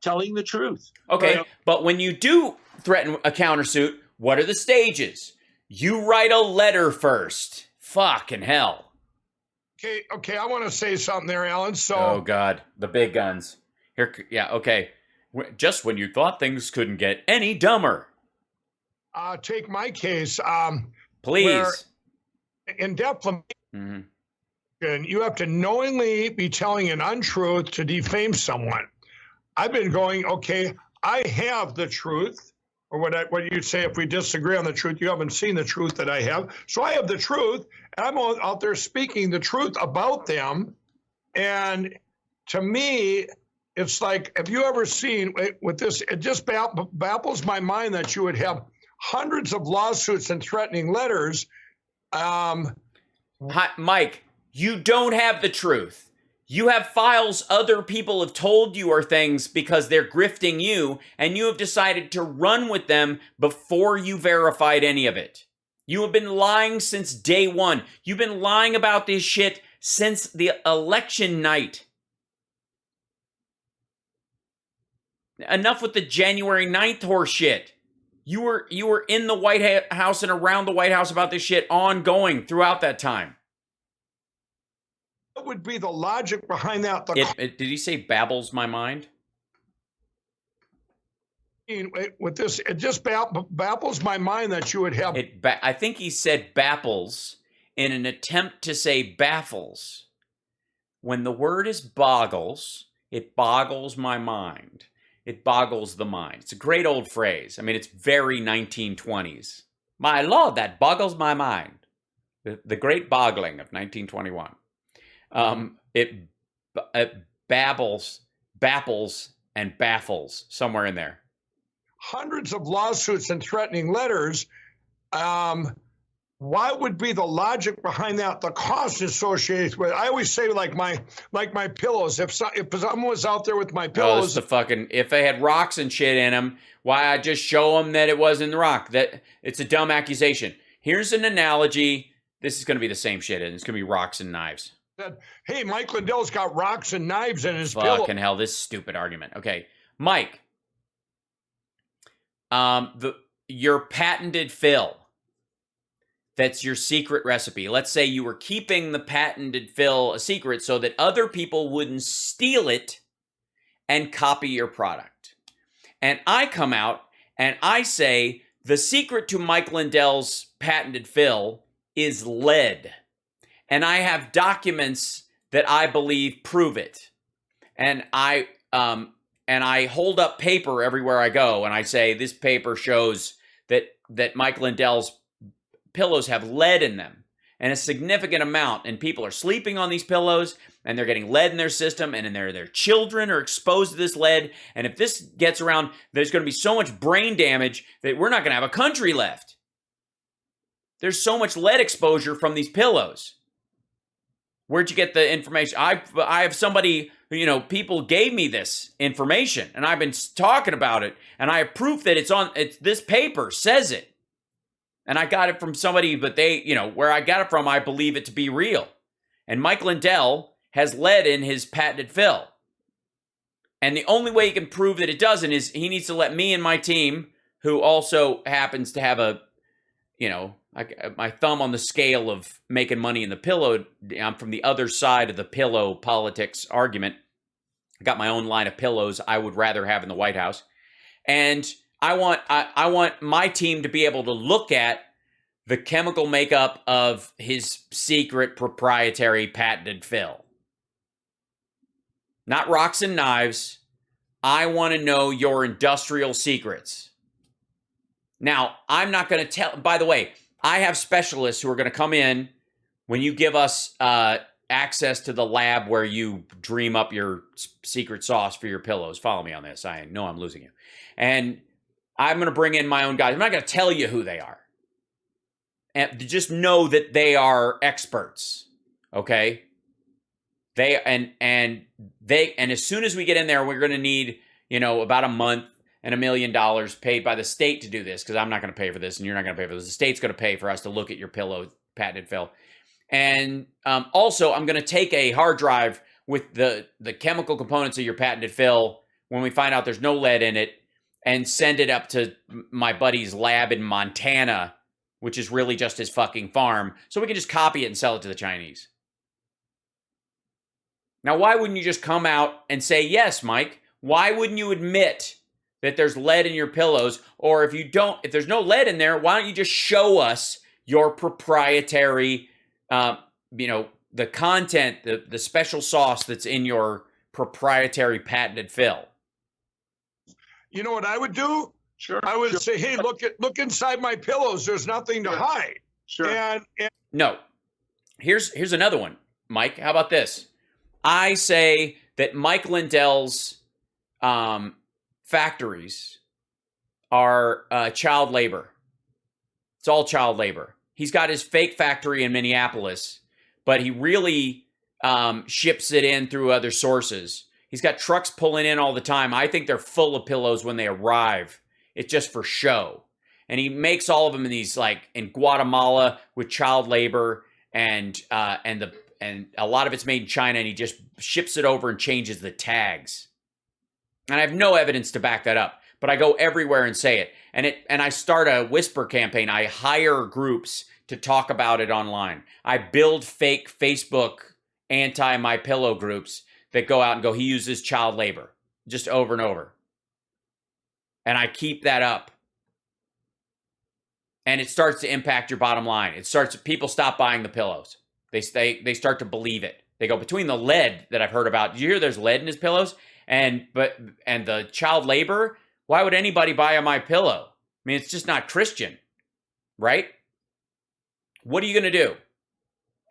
telling the truth. Okay, but when you do threaten a countersuit, what are the stages? You write a letter first. Fucking hell. Okay, I want to say something there, Alan. So, oh God, the big guns. Here, yeah, okay. Just when you thought things couldn't get any dumber. Take my case. Please. In defamation, you have to knowingly be telling an untruth to defame someone. I've been going, okay, I have the truth, or what you'd say if we disagree on the truth. You haven't seen the truth that I have. So I have the truth, and I'm out there speaking the truth about them. And to me, it's like, have you ever seen with this? It just baffles my mind that you would have hundreds of lawsuits and threatening letters. Hi, Mike, you don't have the truth. You have files other people have told you are things because they're grifting you, and you have decided to run with them before you verified any of it. You have been lying since day one. You've been lying about this shit since the election night. Enough with the January 9th horse shit. You were in the White House and around the White House about this shit ongoing throughout that time. What would be the logic behind that? Did he say babbles my mind? With this, it just baffles my mind that you would have. I think he said baffles in an attempt to say baffles. When the word is boggles, it boggles my mind. It boggles the mind. It's a great old phrase. I mean, it's very 1920s. My Lord, that boggles my mind. The great boggling of 1921. It babbles, baffles, and baffles somewhere in there. Hundreds of lawsuits and threatening letters. what would be the logic behind that? The cost associated with it. I always say like my pillows. If someone was out there with my Oh, this pillows, is the fucking, if they had rocks and shit in them, why I just show them that it wasn't the rock? That it's a dumb accusation. Here's an analogy. This is going to be the same shit, and it's going to be rocks and knives. said, "Hey, Mike Lindell's got rocks and knives in his pillow." Fucking hell, this stupid argument. Okay, Mike, your patented fill. That's your secret recipe. Let's say you were keeping the patented fill a secret so that other people wouldn't steal it and copy your product. And I come out and I say the secret to Mike Lindell's patented fill is lead. And I have documents that I believe prove it. And I hold up paper everywhere I go and I say this paper shows that Mike Lindell's pillows have lead in them, and a significant amount, and people are sleeping on these pillows and they're getting lead in their system, and their children are exposed to this lead, and if this gets around, there's going to be so much brain damage that we're not going to have a country left. There's so much lead exposure from these pillows. Where'd you get the information? I have somebody, people gave me this information, and I've been talking about it, and I have proof that it's this paper says it. And I got it from somebody, but where I got it from, I believe it to be real. And Mike Lindell has lead in his patented fill. And the only way he can prove that it doesn't is he needs to let me and my team, who also happens to have my thumb on the scale of making money in the pillow. I'm from the other side of the pillow politics argument. I got my own line of pillows I would rather have in the White House. And I want my team to be able to look at the chemical makeup of his secret proprietary patented fill. Not rocks and knives. I want to know your industrial secrets. Now, I'm not going to tell. By the way, I have specialists who are going to come in when you give us access to the lab where you dream up your secret sauce for your pillows. Follow me on this. I know I'm losing you. And I'm going to bring in my own guys. I'm not going to tell you who they are. And just know that they are experts. Okay? And as soon as we get in there, we're going to need, about a month and $1 million paid by the state to do this, because I'm not going to pay for this and you're not going to pay for this. The state's going to pay for us to look at your pillow patented fill. And also, I'm going to take a hard drive with the chemical components of your patented fill when we find out there's no lead in it, and send it up to my buddy's lab in Montana, which is really just his fucking farm, so we can just copy it and sell it to the Chinese. Now, why wouldn't you just come out and say, yes, Mike? Why wouldn't you admit that there's lead in your pillows? Or if there's no lead in there, why don't you just show us your proprietary, the content, the special sauce that's in your proprietary patented fill? You know what I would do? Sure. I would say, hey, look inside my pillows. There's nothing to hide. Sure. And No. Here's another one, Mike. How about this? I say that Mike Lindell's factories are child labor. It's all child labor. He's got his fake factory in Minneapolis, but he really ships it in through other sources. He's got trucks pulling in all the time. I think they're full of pillows when they arrive. It's just for show. And he makes all of them in these, in Guatemala with child labor, and a lot of it's made in China, and he just ships it over and changes the tags. And I have no evidence to back that up, but I go everywhere and say it. And I start a whisper campaign. I hire groups to talk about it online. I build fake Facebook anti-MyPillow groups that go out and go, he uses child labor, just over and over. And I keep that up. And it starts to impact your bottom line. People stop buying the pillows. They start to believe it. They go, between the lead that I've heard about, did you hear there's lead in his pillows? And the child labor, why would anybody buy a MyPillow? I mean, it's just not Christian, right? What are you going to do?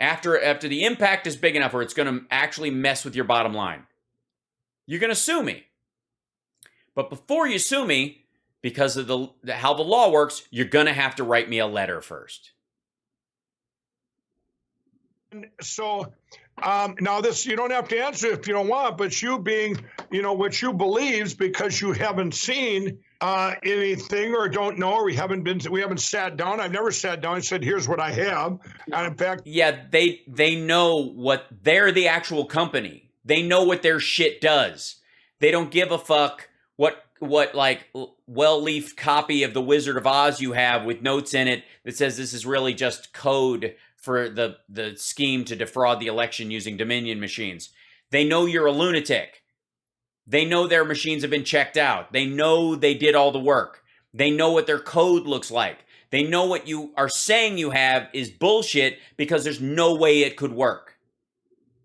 After the impact is big enough where it's going to actually mess with your bottom line, you're going to sue me. But before you sue me, because of how the law works, you're going to have to write me a letter first. So now this, you don't have to answer if you don't want, but you being, what you believes because you haven't seen anything or don't know, or we haven't sat down. I've never sat down and said, here's what I have. And in fact, yeah, they know what, they're the actual company. They know what their shit does. They don't give a fuck what like well-leafed copy of the Wizard of Oz you have with notes in it that says this is really just code for the scheme to defraud the election using Dominion machines. They know you're a lunatic. They know their machines have been checked out. They know they did all the work. They know what their code looks like. They know what you are saying you have is bullshit because there's no way it could work.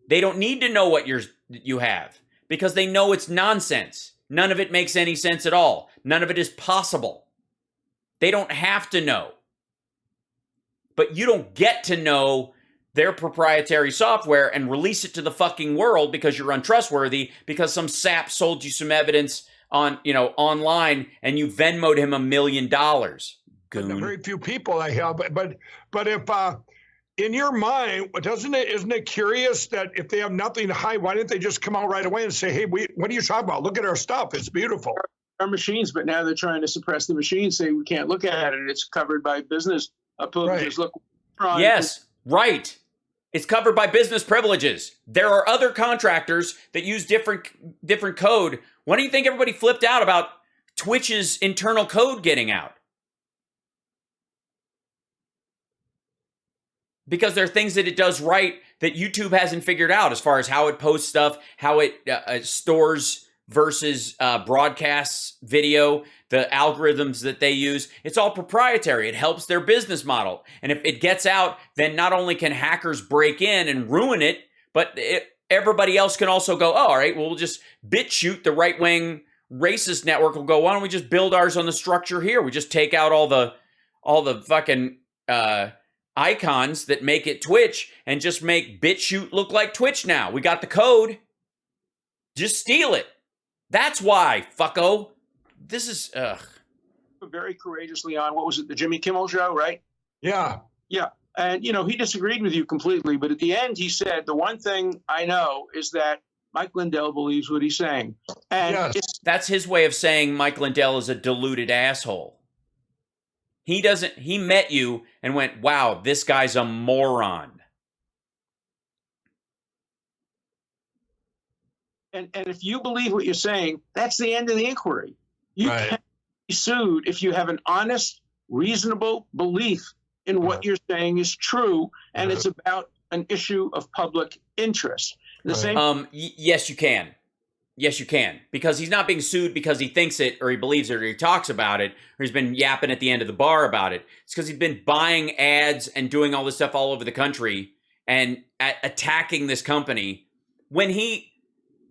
They don't need to know what you have because they know it's nonsense. None of it makes any sense at all. None of it is possible. They don't have to know. But you don't get to know their proprietary software and release it to the fucking world because you're untrustworthy, because some sap sold you some evidence on, online and you Venmo'd him $1 million. Goon. Very few people I have, but if in your mind, isn't it curious that if they have nothing to hide, why didn't they just come out right away and say, hey, what are you talking about? Look at our stuff. It's beautiful. Our machines, but now they're trying to suppress the machines, say we can't look at it. It's covered by business privileges. Right. Look, yes, right. It's covered by business privileges. There are other contractors that use different code. Why do you think everybody flipped out about Twitch's internal code getting out? Because there are things that it does right that YouTube hasn't figured out as far as how it posts stuff, how it stores versus broadcasts video, the algorithms that they use. It's all proprietary. It helps their business model. And if it gets out, then not only can hackers break in and ruin it, but everybody else can also go, oh, all right, well, we'll just BitChute, the right-wing racist network, will go, why don't we just build ours on the structure here? We just take out all the fucking icons that make it Twitch and just make BitChute look like Twitch now. We got the code. Just steal it. That's why, fucko. This is, very courageously on, what was it, the Jimmy Kimmel show, right? Yeah. Yeah. And, he disagreed with you completely. But at the end, he said, the one thing I know is that Mike Lindell believes what he's saying. And Yes. That's his way of saying Mike Lindell is a deluded asshole. He met you and went, wow, this guy's a moron. And if you believe what you're saying, that's the end of the inquiry. You Right. can't be sued if you have an honest, reasonable belief in what you're saying is true, and it's about an issue of public interest. The same. Yes, you can. Yes, you can. Because he's not being sued because he thinks it or he believes it or he talks about it or he's been yapping at the end of the bar about it. It's because he's been buying ads and doing all this stuff all over the country and attacking this company when he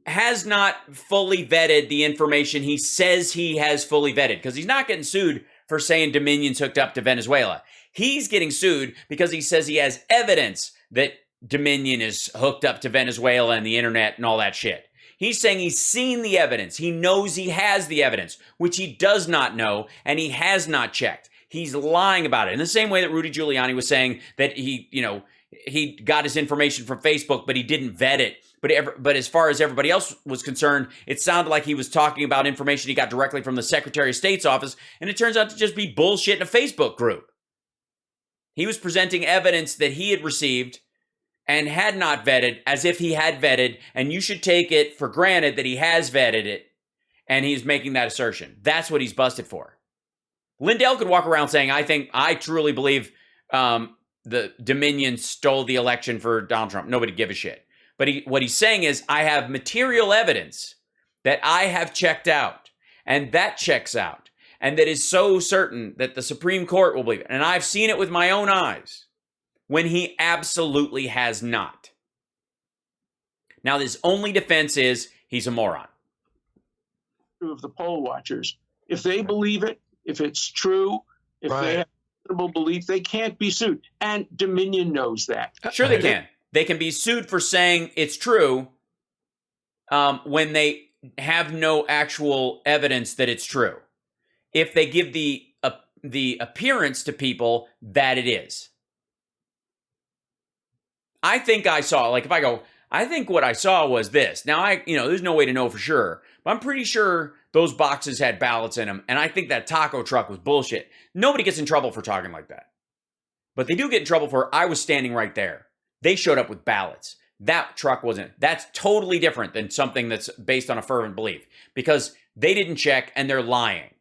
has not fully vetted the information he says he has fully vetted. Because he's not getting sued for saying Dominion's hooked up to Venezuela. He's getting sued because he says he has evidence that Dominion is hooked up to Venezuela and the internet and all that shit. He's saying he's seen the evidence. He knows he has the evidence, which he does not know, and he has not checked. He's lying about it. In the same way that Rudy Giuliani was saying that he got his information from Facebook, but he didn't vet it. But as far as everybody else was concerned, it sounded like he was talking about information he got directly from the Secretary of State's office, and it turns out to just be bullshit in a Facebook group. He was presenting evidence that he had received and had not vetted as if he had vetted, and you should take it for granted that he has vetted it, and he's making that assertion. That's what he's busted for. Lindell could walk around saying, I truly believe the Dominion stole the election for Donald Trump. Nobody give a shit. But what he's saying is, I have material evidence that I have checked out, and that checks out, and that is so certain that the Supreme Court will believe it. And I've seen it with my own eyes, when he absolutely has not. Now, his only defense is he's a moron. Of the poll watchers, if they believe it, if it's true, if they have a reasonable belief, they can't be sued. And Dominion knows that. Sure they can. They can be sued for saying it's true when they have no actual evidence that it's true. If they give the appearance to people that it is. I think I saw, like if I go, I think what I saw was this. Now, there's no way to know for sure, but I'm pretty sure those boxes had ballots in them, and I think that taco truck was bullshit. Nobody gets in trouble for talking like that. But they do get in trouble for, I was standing right there. They showed up with ballots. That truck wasn't. That's totally different than something that's based on a fervent belief, because they didn't check and they're lying.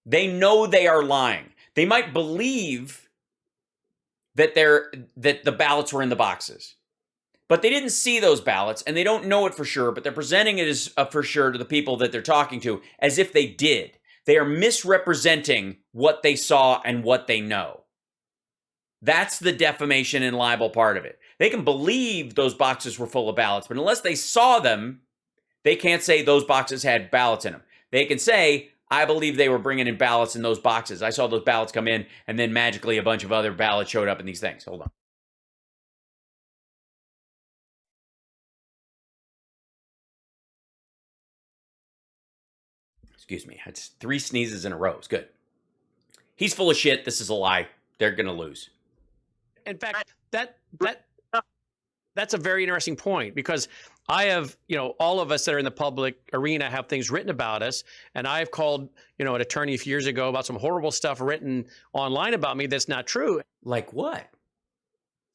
They know they are lying. They might believe that the ballots were in the boxes, but they didn't see those ballots and they don't know it for sure, but they're presenting it as for sure to the people that they're talking to as if they did. They are misrepresenting what they saw and what they know. That's the defamation and libel part of it. They can believe those boxes were full of ballots, but unless they saw them, they can't say those boxes had ballots in them. They can say, I believe they were bringing in ballots in those boxes. I saw those ballots come in, and then magically a bunch of other ballots showed up in these things. Hold on. Excuse me. It's 3 sneezes in a row. It's good. He's full of shit. This is a lie. They're going to lose. In fact, that's a very interesting point, because I have, all of us that are in the public arena have things written about us. And I've called, an attorney a few years ago about some horrible stuff written online about me that's not true. Like what?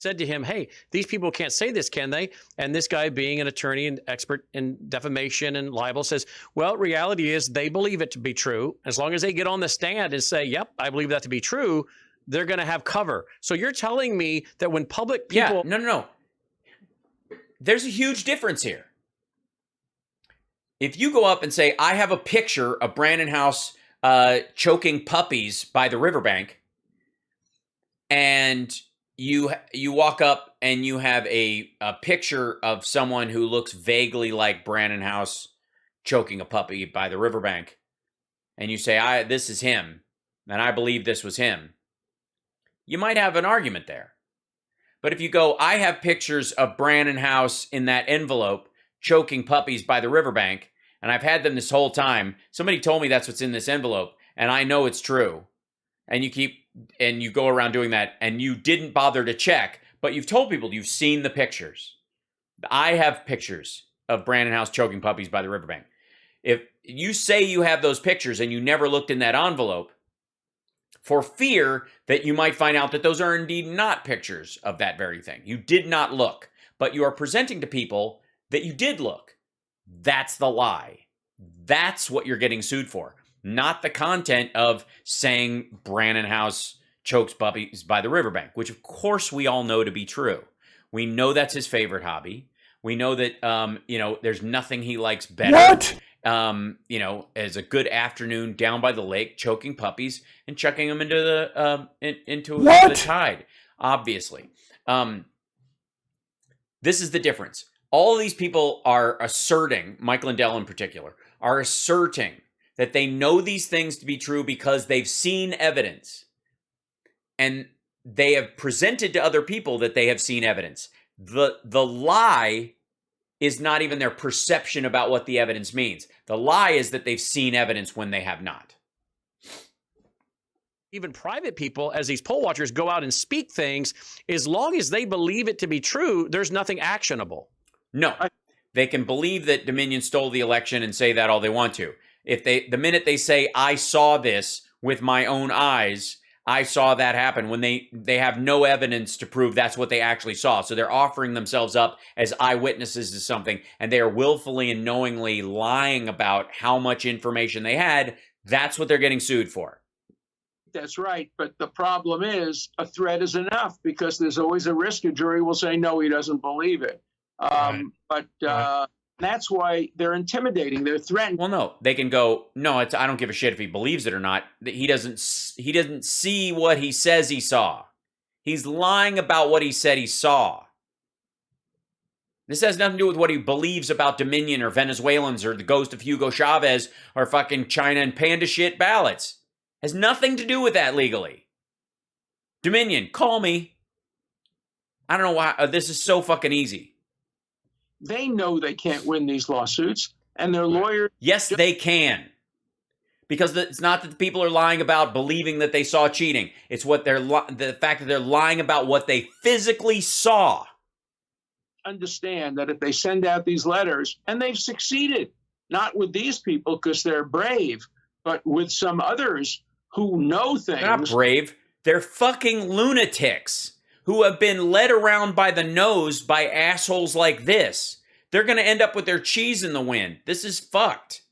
Said to him, hey, these people can't say this, can they? And this guy, being an attorney and expert in defamation and libel, says, well, reality is they believe it to be true. As long as they get on the stand and say, yep, I believe that to be true, they're going to have cover. So you're telling me that when public people... Yeah, no. There's a huge difference here. If you go up and say, I have a picture of Brandon House choking puppies by the riverbank, and you walk up and you have a picture of someone who looks vaguely like Brandon House choking a puppy by the riverbank, and you say, this is him, and I believe this was him, you might have an argument there. But if you go, I have pictures of Brandon House in that envelope choking puppies by the riverbank, and I've had them this whole time. Somebody told me that's what's in this envelope, and I know it's true. And you go around doing that, and you didn't bother to check, but you've told people you've seen the pictures. I have pictures of Brandon House choking puppies by the riverbank. If you say you have those pictures and you never looked in that envelope, for fear that you might find out that those are indeed not pictures of that very thing. You did not look, but you are presenting to people that you did look. That's the lie. That's what you're getting sued for, not the content of saying Brandon House chokes puppies by the riverbank, which of course we all know to be true. We know that's his favorite hobby. We know that, there's nothing he likes better. What? As a good afternoon down by the lake, choking puppies and chucking them into the tide, obviously. This is the difference. All of these people are asserting, Mike Lindell in particular, are asserting that they know these things to be true because they've seen evidence. And they have presented to other people that they have seen evidence. The lie is not even their perception about what the evidence means. The lie is that they've seen evidence when they have not. Even private people, as these poll watchers go out and speak things, as long as they believe it to be true, there's nothing actionable. No, they can believe that Dominion stole the election and say that all they want to. The minute they say, I saw this with my own eyes, I saw that happen, when they have no evidence to prove that's what they actually saw. So they're offering themselves up as eyewitnesses to something, and they are willfully and knowingly lying about how much information they had. That's what they're getting sued for. That's right. But the problem is a threat is enough, because there's always a risk a jury will say, no, he doesn't believe it. But that's why they're intimidating. They're threatening. Well, no, they can go, no, I don't give a shit if he believes it or not. He doesn't see what he says he saw. He's lying about what he said he saw. This has nothing to do with what he believes about Dominion or Venezuelans or the ghost of Hugo Chavez or fucking China and panda shit ballots. Has nothing to do with that legally. Dominion, call me. I don't know why. This is so fucking easy. They know they can't win these lawsuits, and their lawyers... Yes, they can. Because it's not that the people are lying about believing that they saw cheating. It's the fact that they're lying about what they physically saw. understand that if they send out these letters, and they've succeeded, not with these people because they're brave, but with some others who know things. They're not brave. They're fucking lunatics who have been led around by the nose by assholes like this. They're going to end up with their cheese in the wind. This is fucked.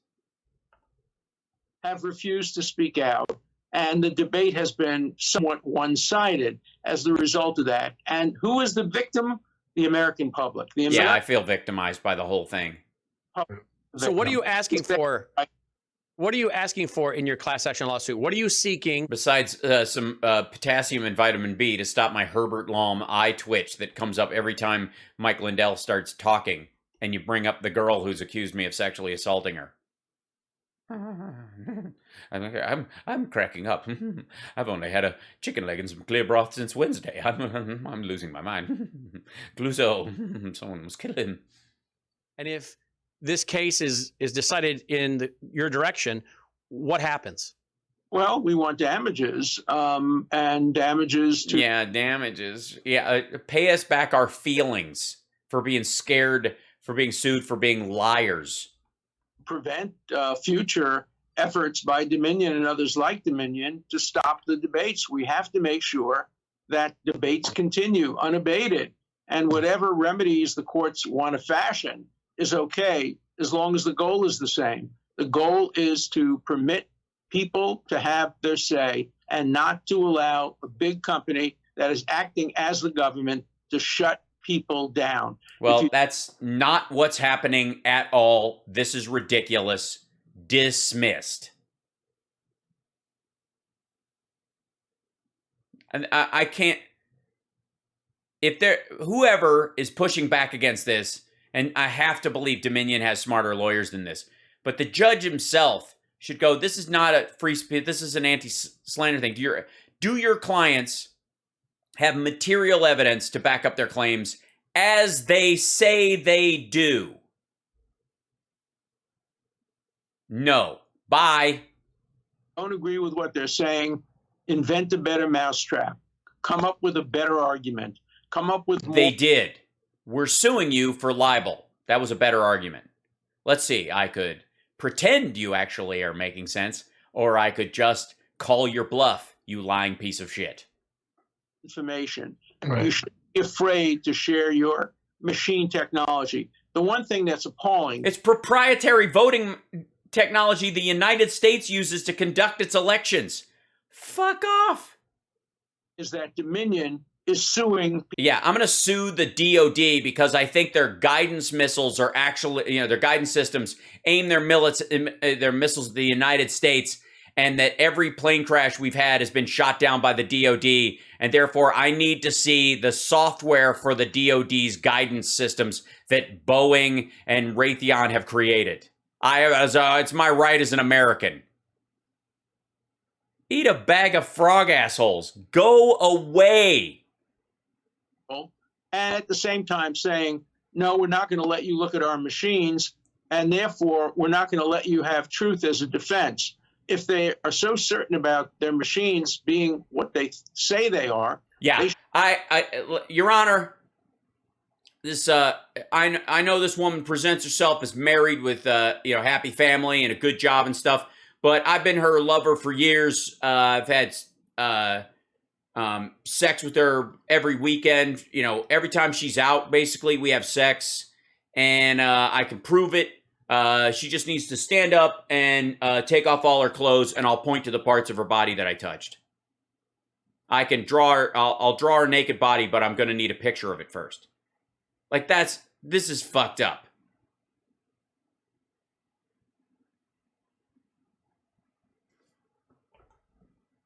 Have refused to speak out. And the debate has been somewhat one-sided as the result of that. And who is the victim? The American public. Yeah, I feel victimized by the whole thing. So what are you asking for? What are you asking for in your class action lawsuit? What are you seeking? Besides some potassium and vitamin B to stop my Herbert Lom eye twitch that comes up every time Mike Lindell starts talking and you bring up the girl who's accused me of sexually assaulting her. I'm cracking up. I've only had a chicken leg and some clear broth since Wednesday. I'm losing my mind. Clouseau, someone was killing. And if this case is decided in your direction, what happens? Well, we want damages, and damages to... Yeah, damages. Yeah, pay us back our feelings for being scared, for being sued, for being liars. Prevent future efforts by Dominion and others like Dominion to stop the debates. We have to make sure that debates continue unabated, and whatever remedies the courts want to fashion is okay as long as the goal is the same. The goal is to permit people to have their say and not to allow a big company that is acting as the government to shut people down. Well, that's not what's happening at all. This is ridiculous. Dismissed. And I can't... If there... Whoever is pushing back against this, and I have to believe Dominion has smarter lawyers than this, but the judge himself should go, this is not a free speech, this is an anti-slander thing. Do your clients have material evidence to back up their claims as they say they do? No. Bye. Don't agree with what they're saying. Invent a better mousetrap. Come up with a better argument. Come up with more. They did. We're suing you for libel. That was a better argument. Let's see. I could pretend you actually are making sense, or I could just call your bluff, you lying piece of shit. Information. Right. You should be afraid to share your machine technology. The one thing that's appalling... It's proprietary voting technology the United States uses to conduct its elections. Fuck off. ...is that Dominion is suing... Yeah, I'm going to sue the DOD because I think their guidance missiles are actually, their guidance systems aim their missiles at the United States, and that every plane crash we've had has been shot down by the DOD, and therefore I need to see the software for the DOD's guidance systems that Boeing and Raytheon have created. It's my right as an American. Eat a bag of frog assholes. Go away. And at the same time saying, no, we're not going to let you look at our machines, and therefore we're not going to let you have truth as a defense. If they are so certain about their machines being what they say they are. Yeah, Your Honor, this I know this woman presents herself as married with happy family and a good job and stuff, but I've been her lover for years. I've had sex with her every weekend. Every time she's out, basically we have sex, and I can prove it. She just needs to stand up and take off all her clothes, and I'll point to the parts of her body that I touched. I can draw her. I'll draw her naked body, but I'm going to need a picture of it first. This is fucked up.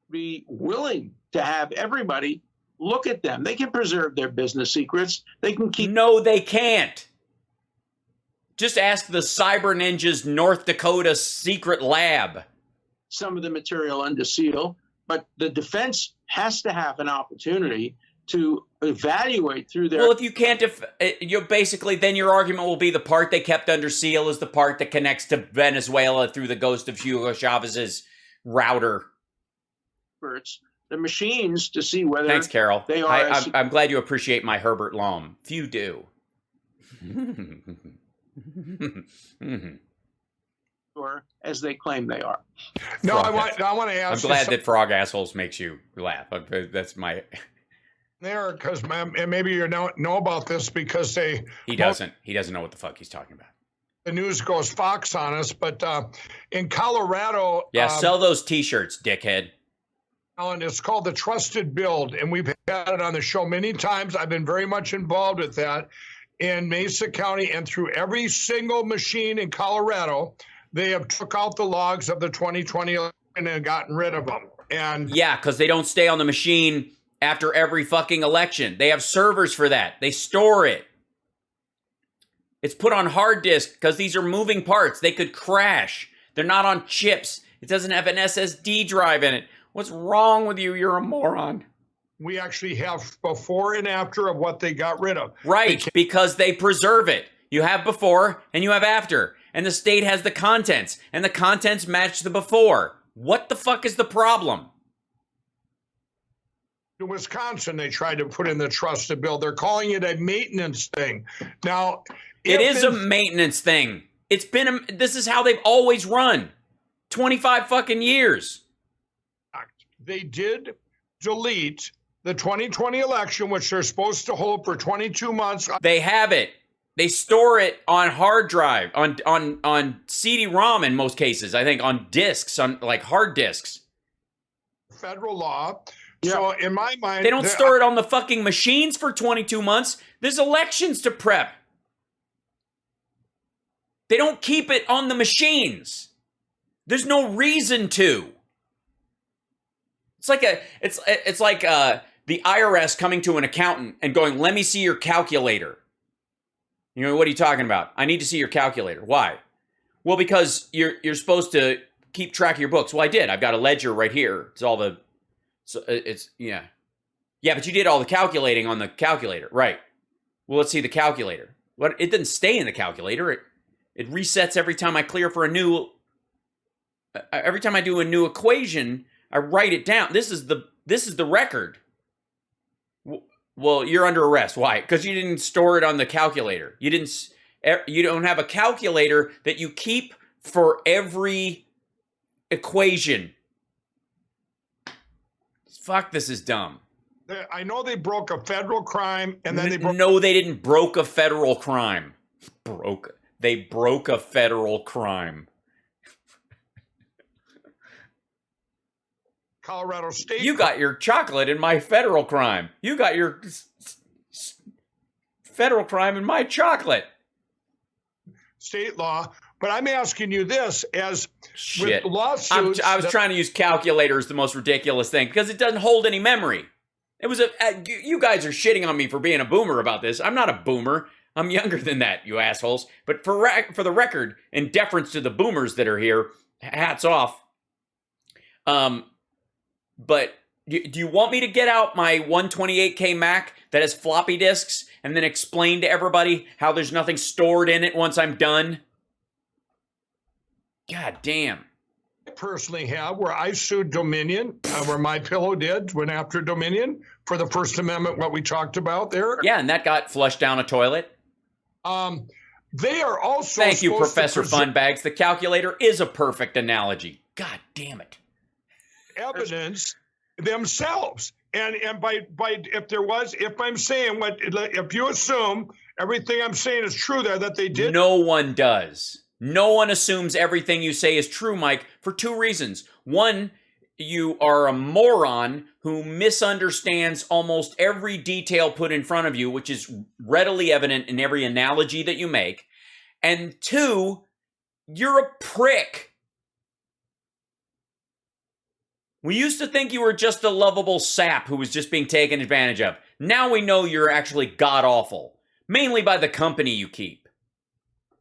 Be willing to have everybody look at them. They can preserve their business secrets. They can keep... No, they can't. Just ask the Cyber Ninjas North Dakota secret lab. Some of the material under seal, but the defense has to have an opportunity to evaluate through their... Well, if you can't, then your argument will be the part they kept under seal is the part that connects to Venezuela through the ghost of Hugo Chavez's router. The machines to see whether... Thanks, Carol. They are... I'm glad you appreciate my Herbert Lom. Few do. Or as they claim they are. No, Frog I want to ask. I'm glad that frog assholes makes you laugh. That's my. There, because and maybe you don't know about this because He doesn't know what the fuck he's talking about. the news goes Fox on us, but in Colorado, Yeah, sell those T-shirts, dickhead. Alan, it's called the Trusted Build, and we've had it on the show many times. I've been very much involved with that in Mesa County, and through every single machine in Colorado, they have took out the logs of the 2020 election and gotten rid of them. And Yeah, because they don't stay on the machine after every fucking election. They have servers for that. They store it. It's put on hard disk because these are moving parts. They could crash. They're not on chips. It doesn't have an SSD drive in it. What's wrong with you? You're a moron. we actually have before and after of what they got rid of. Right, because they preserve it. You have before and you have after. And the state has the contents. And the contents match the before. What the fuck is the problem? In Wisconsin, they tried to put in the Trusted Build. They're calling it a maintenance thing. Now, It is a maintenance thing. It's been this is how they've always run. 25 fucking years. They did delete the 2020 election, which they're supposed to hold for 22 months. They have it. They store it on hard drive, on CD-ROM in most cases. I think on discs, on like hard discs. Federal law. Yeah. So in my mind, they don't store it on the fucking machines for 22 months. There's elections to prep. They don't keep it on the machines. There's no reason to. It's like the IRS coming to an accountant and going, "Let me see your calculator." You know, what are you talking about? I need to see your calculator. Why? Well, because you're supposed to keep track of your books. Well, I did. I've got a ledger right here. It's all the, so it's yeah, but you did all the calculating on the calculator, right? Well, let's see the calculator. What? It didn't stay in the calculator. It resets every time I clear for a new. Every time I do a new equation, I write it down. This is the record. Well, you're under arrest. Why? Because you didn't store it on the calculator. You don't have a calculator that you keep for every equation. Fuck, this is dumb. I know they broke a federal crime, and then they broke. No, they didn't broke a federal crime. They broke a federal crime. Colorado State. You got your chocolate in my federal crime. You got your federal crime in my chocolate. State law. But I'm asking you this, as Shit. with lawsuits. I was trying to use calculator as the most ridiculous thing because it doesn't hold any memory. It was you guys are shitting on me for being a boomer about this. I'm not a boomer. I'm younger than that, you assholes. But for the record, in deference to the boomers that are here, hats off. But do you want me to get out my 128K Mac that has floppy disks and then explain to everybody how there's nothing stored in it once I'm done? God damn. I personally have, where I sued Dominion, where My Pillow did, went after Dominion for the First Amendment, what we talked about there. Yeah, and that got flushed down a toilet. They are also Thank you, Professor Funbags. The calculator is a perfect analogy. God damn it. Evidence themselves. And by if I'm saying if you assume everything I'm saying is true there, that they did. No one does. No one assumes everything you say is true, Mike, for two reasons. One, you are a moron who misunderstands almost every detail put in front of you, which is readily evident in every analogy that you make. And two, you're a prick. We used to think you were just a lovable sap who was just being taken advantage of. Now we know you're actually god-awful, mainly by the company you keep.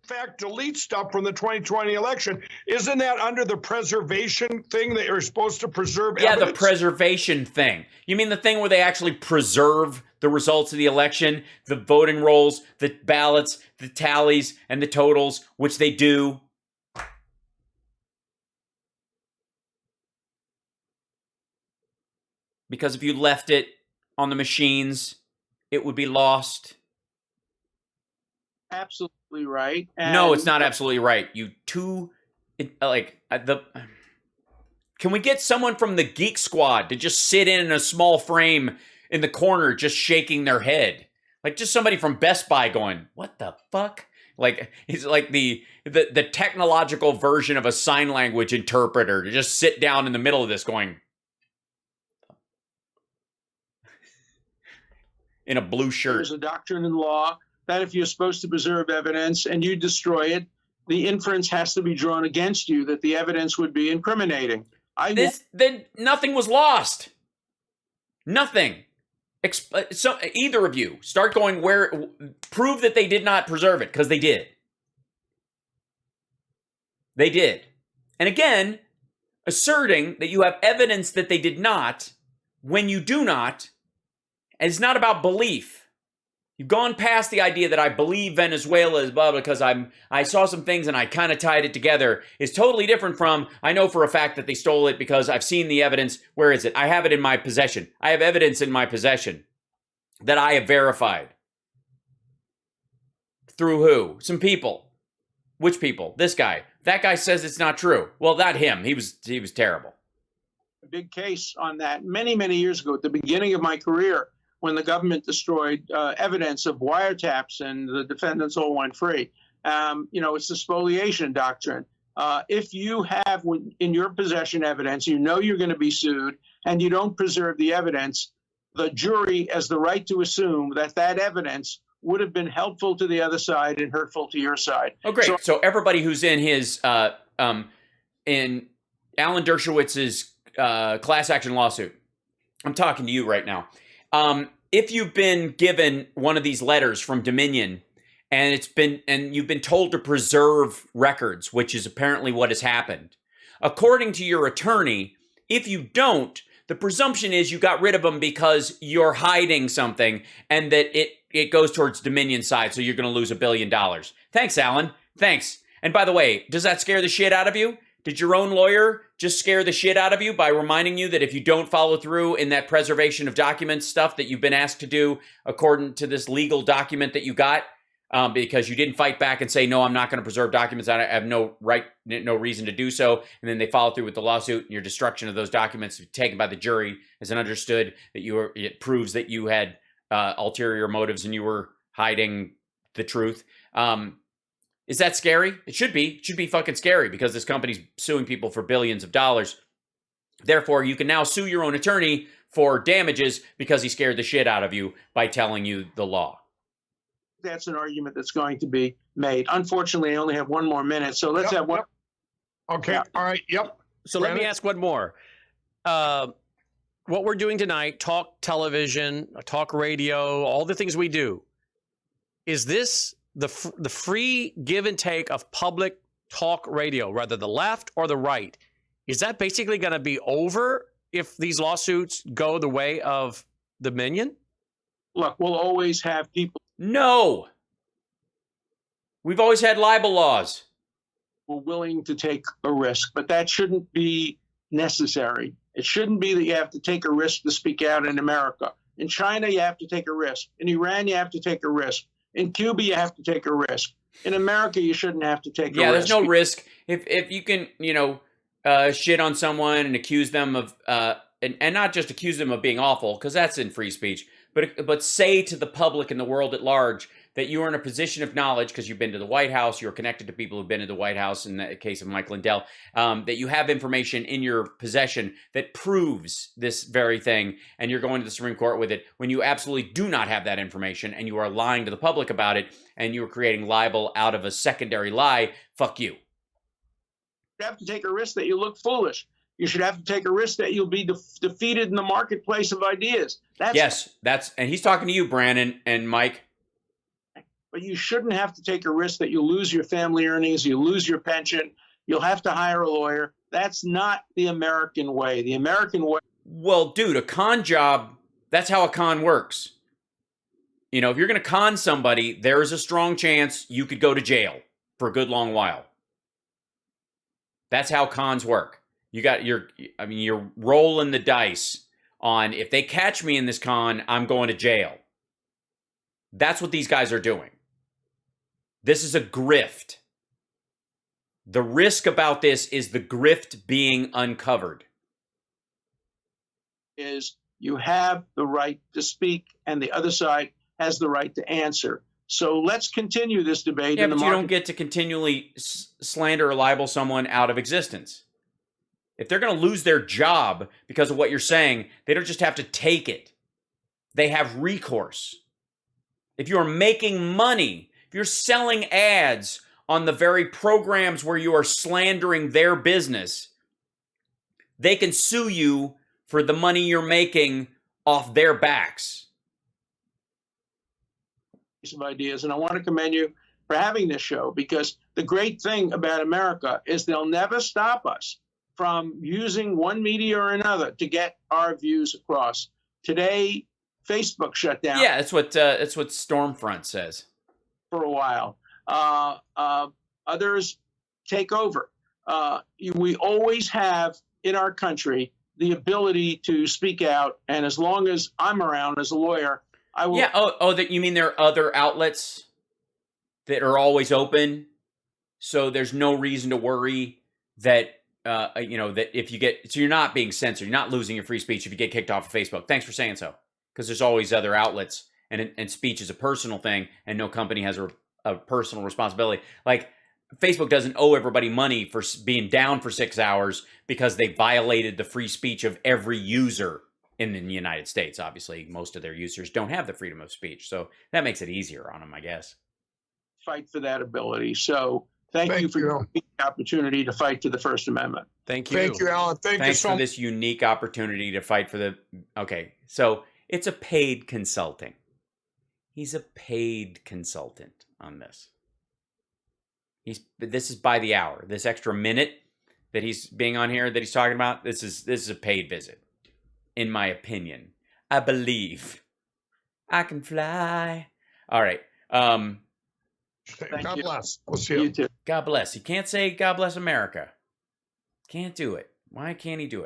In fact, delete stuff from the 2020 election. Isn't that under the preservation thing that you're supposed to preserve evidence? Yeah, the preservation thing. You mean the thing where they actually preserve the results of the election, the voting rolls, the ballots, the tallies, and the totals, which they do? Because if you left it on the machines, it would be lost. Absolutely right. No, it's not absolutely right. Can we get someone from the Geek Squad to just sit in a small frame in the corner, just shaking their head? Like just somebody from Best Buy going, "What the fuck?" Like it's like the technological version of a sign language interpreter to just sit down in the middle of this going in a blue shirt. There's a doctrine in law that if you're supposed to preserve evidence and you destroy it, the inference has to be drawn against you that the evidence would be incriminating. Then nothing was lost. Nothing. So either of you start going prove that they did not preserve it, because they did. They did. And again, asserting that you have evidence that they did not when you do not is not about belief. You've gone past the idea that I believe Venezuela is blah because I saw some things and I kind of tied it together is totally different from I know for a fact that they stole it because I've seen the evidence. Where is it? I have it in my possession. I have evidence in my possession that I have verified. Through who? Some people. Which people? This guy. That guy says it's not true. Well, not him. He was terrible. A big case on that many, many years ago at the beginning of my career, when the government destroyed evidence of wiretaps and the defendants all went free. It's the spoliation doctrine. If you have in your possession evidence, you know you're going to be sued, and you don't preserve the evidence, the jury has the right to assume that evidence would have been helpful to the other side and hurtful to your side. Oh, great. So everybody who's in his, in Alan Dershowitz's class action lawsuit, I'm talking to you right now. If you've been given one of these letters from Dominion and you've been told to preserve records, which is apparently what has happened, according to your attorney, if you don't, the presumption is you got rid of them because you're hiding something and that it goes towards Dominion's side, so you're going to lose $1 billion. Thanks, Alan. Thanks. And by the way, does that scare the shit out of you? Did your own lawyer just scare the shit out of you by reminding you that if you don't follow through in that preservation of documents stuff that you've been asked to do according to this legal document that you got, because you didn't fight back and say, no, I'm not going to preserve documents, I have no reason to do so, and then they follow through with the lawsuit and your destruction of those documents taken by the jury as an understood that it proves that you had ulterior motives and you were hiding the truth. Is that scary? It should be. It should be fucking scary because this company's suing people for billions of dollars. Therefore, you can now sue your own attorney for damages because he scared the shit out of you by telling you the law. That's an argument that's going to be made. Unfortunately, I only have one more minute, so let's have one. Okay. Yeah. All right. Yep. So let me ask one more. What we're doing tonight, talk television, talk radio, all the things we do, is this the free give and take of public talk radio, whether the left or the right? Is that basically going to be over if these lawsuits go the way of Dominion? Look, we'll always have people. No. We've always had libel laws. We're willing to take a risk, but that shouldn't be necessary. It shouldn't be that you have to take a risk to speak out in America. In China, you have to take a risk. In Iran, you have to take a risk. In Cuba, you have to take a risk. In America, you shouldn't have to take a risk. Yeah, there's no risk. If you can, shit on someone and accuse them of, and not just accuse them of being awful, because that's in free speech, but say to the public and the world at large that you are in a position of knowledge because you've been to the White House, you're connected to people who've been to the White House, in the case of Mike Lindell, that you have information in your possession that proves this very thing, and you're going to the Supreme Court with it when you absolutely do not have that information, and you are lying to the public about it, and you are creating libel out of a secondary lie, fuck you. You have to take a risk that you look foolish. You should have to take a risk that you'll be defeated in the marketplace of ideas. And he's talking to you, Brandon and Mike. But you shouldn't have to take a risk that you'll lose your family earnings, you'll lose your pension, you'll have to hire a lawyer. That's not the American way. The American way. Well, dude, a con job, that's how a con works. If you're going to con somebody, there is a strong chance you could go to jail for a good long while. That's how cons work. You're rolling the dice on if they catch me in this con, I'm going to jail. That's what these guys are doing. This is a grift. The risk about this is the grift being uncovered. Is you have the right to speak, and the other side has the right to answer. So let's continue this debate. Yeah, but you don't get to continually slander or libel someone out of existence. If they're going to lose their job because of what you're saying, they don't just have to take it. They have recourse. If you're making money, if you're selling ads on the very programs where you are slandering their business, they can sue you for the money you're making off their backs. Of ideas, and I want to commend you for having this show, because the great thing about America is they'll never stop us from using one media or another to get our views across. Today, Facebook shut down. Yeah, that's what Stormfront says. For a while. Others take over. We always have in our country the ability to speak out, and as long as I'm around as a lawyer, I will. Yeah. That you mean there are other outlets that are always open, so there's no reason to worry that that if you get, so you're not being censored, you're not losing your free speech if you get kicked off of Facebook. Thanks for saying so, because there's always other outlets, and speech is a personal thing, and no company has a personal responsibility. Like Facebook doesn't owe everybody money for being down for 6 hours because they violated the free speech of every user. In the United States, obviously, most of their users don't have the freedom of speech. So that makes it easier on them, I guess. Fight for that ability. So thank you for giving me the opportunity to fight to the First Amendment. Thank you. Thank you, Alan. Thanks for this unique opportunity to fight for the... Okay, so it's a paid consulting. He's a paid consultant on this. This is by the hour. This extra minute that he's being on here, that he's talking about, this is a paid visit. In my opinion, I believe I can fly. All right. God bless. We'll see you. too. God bless. He can't say God bless America. Can't do it. Why can't he do it?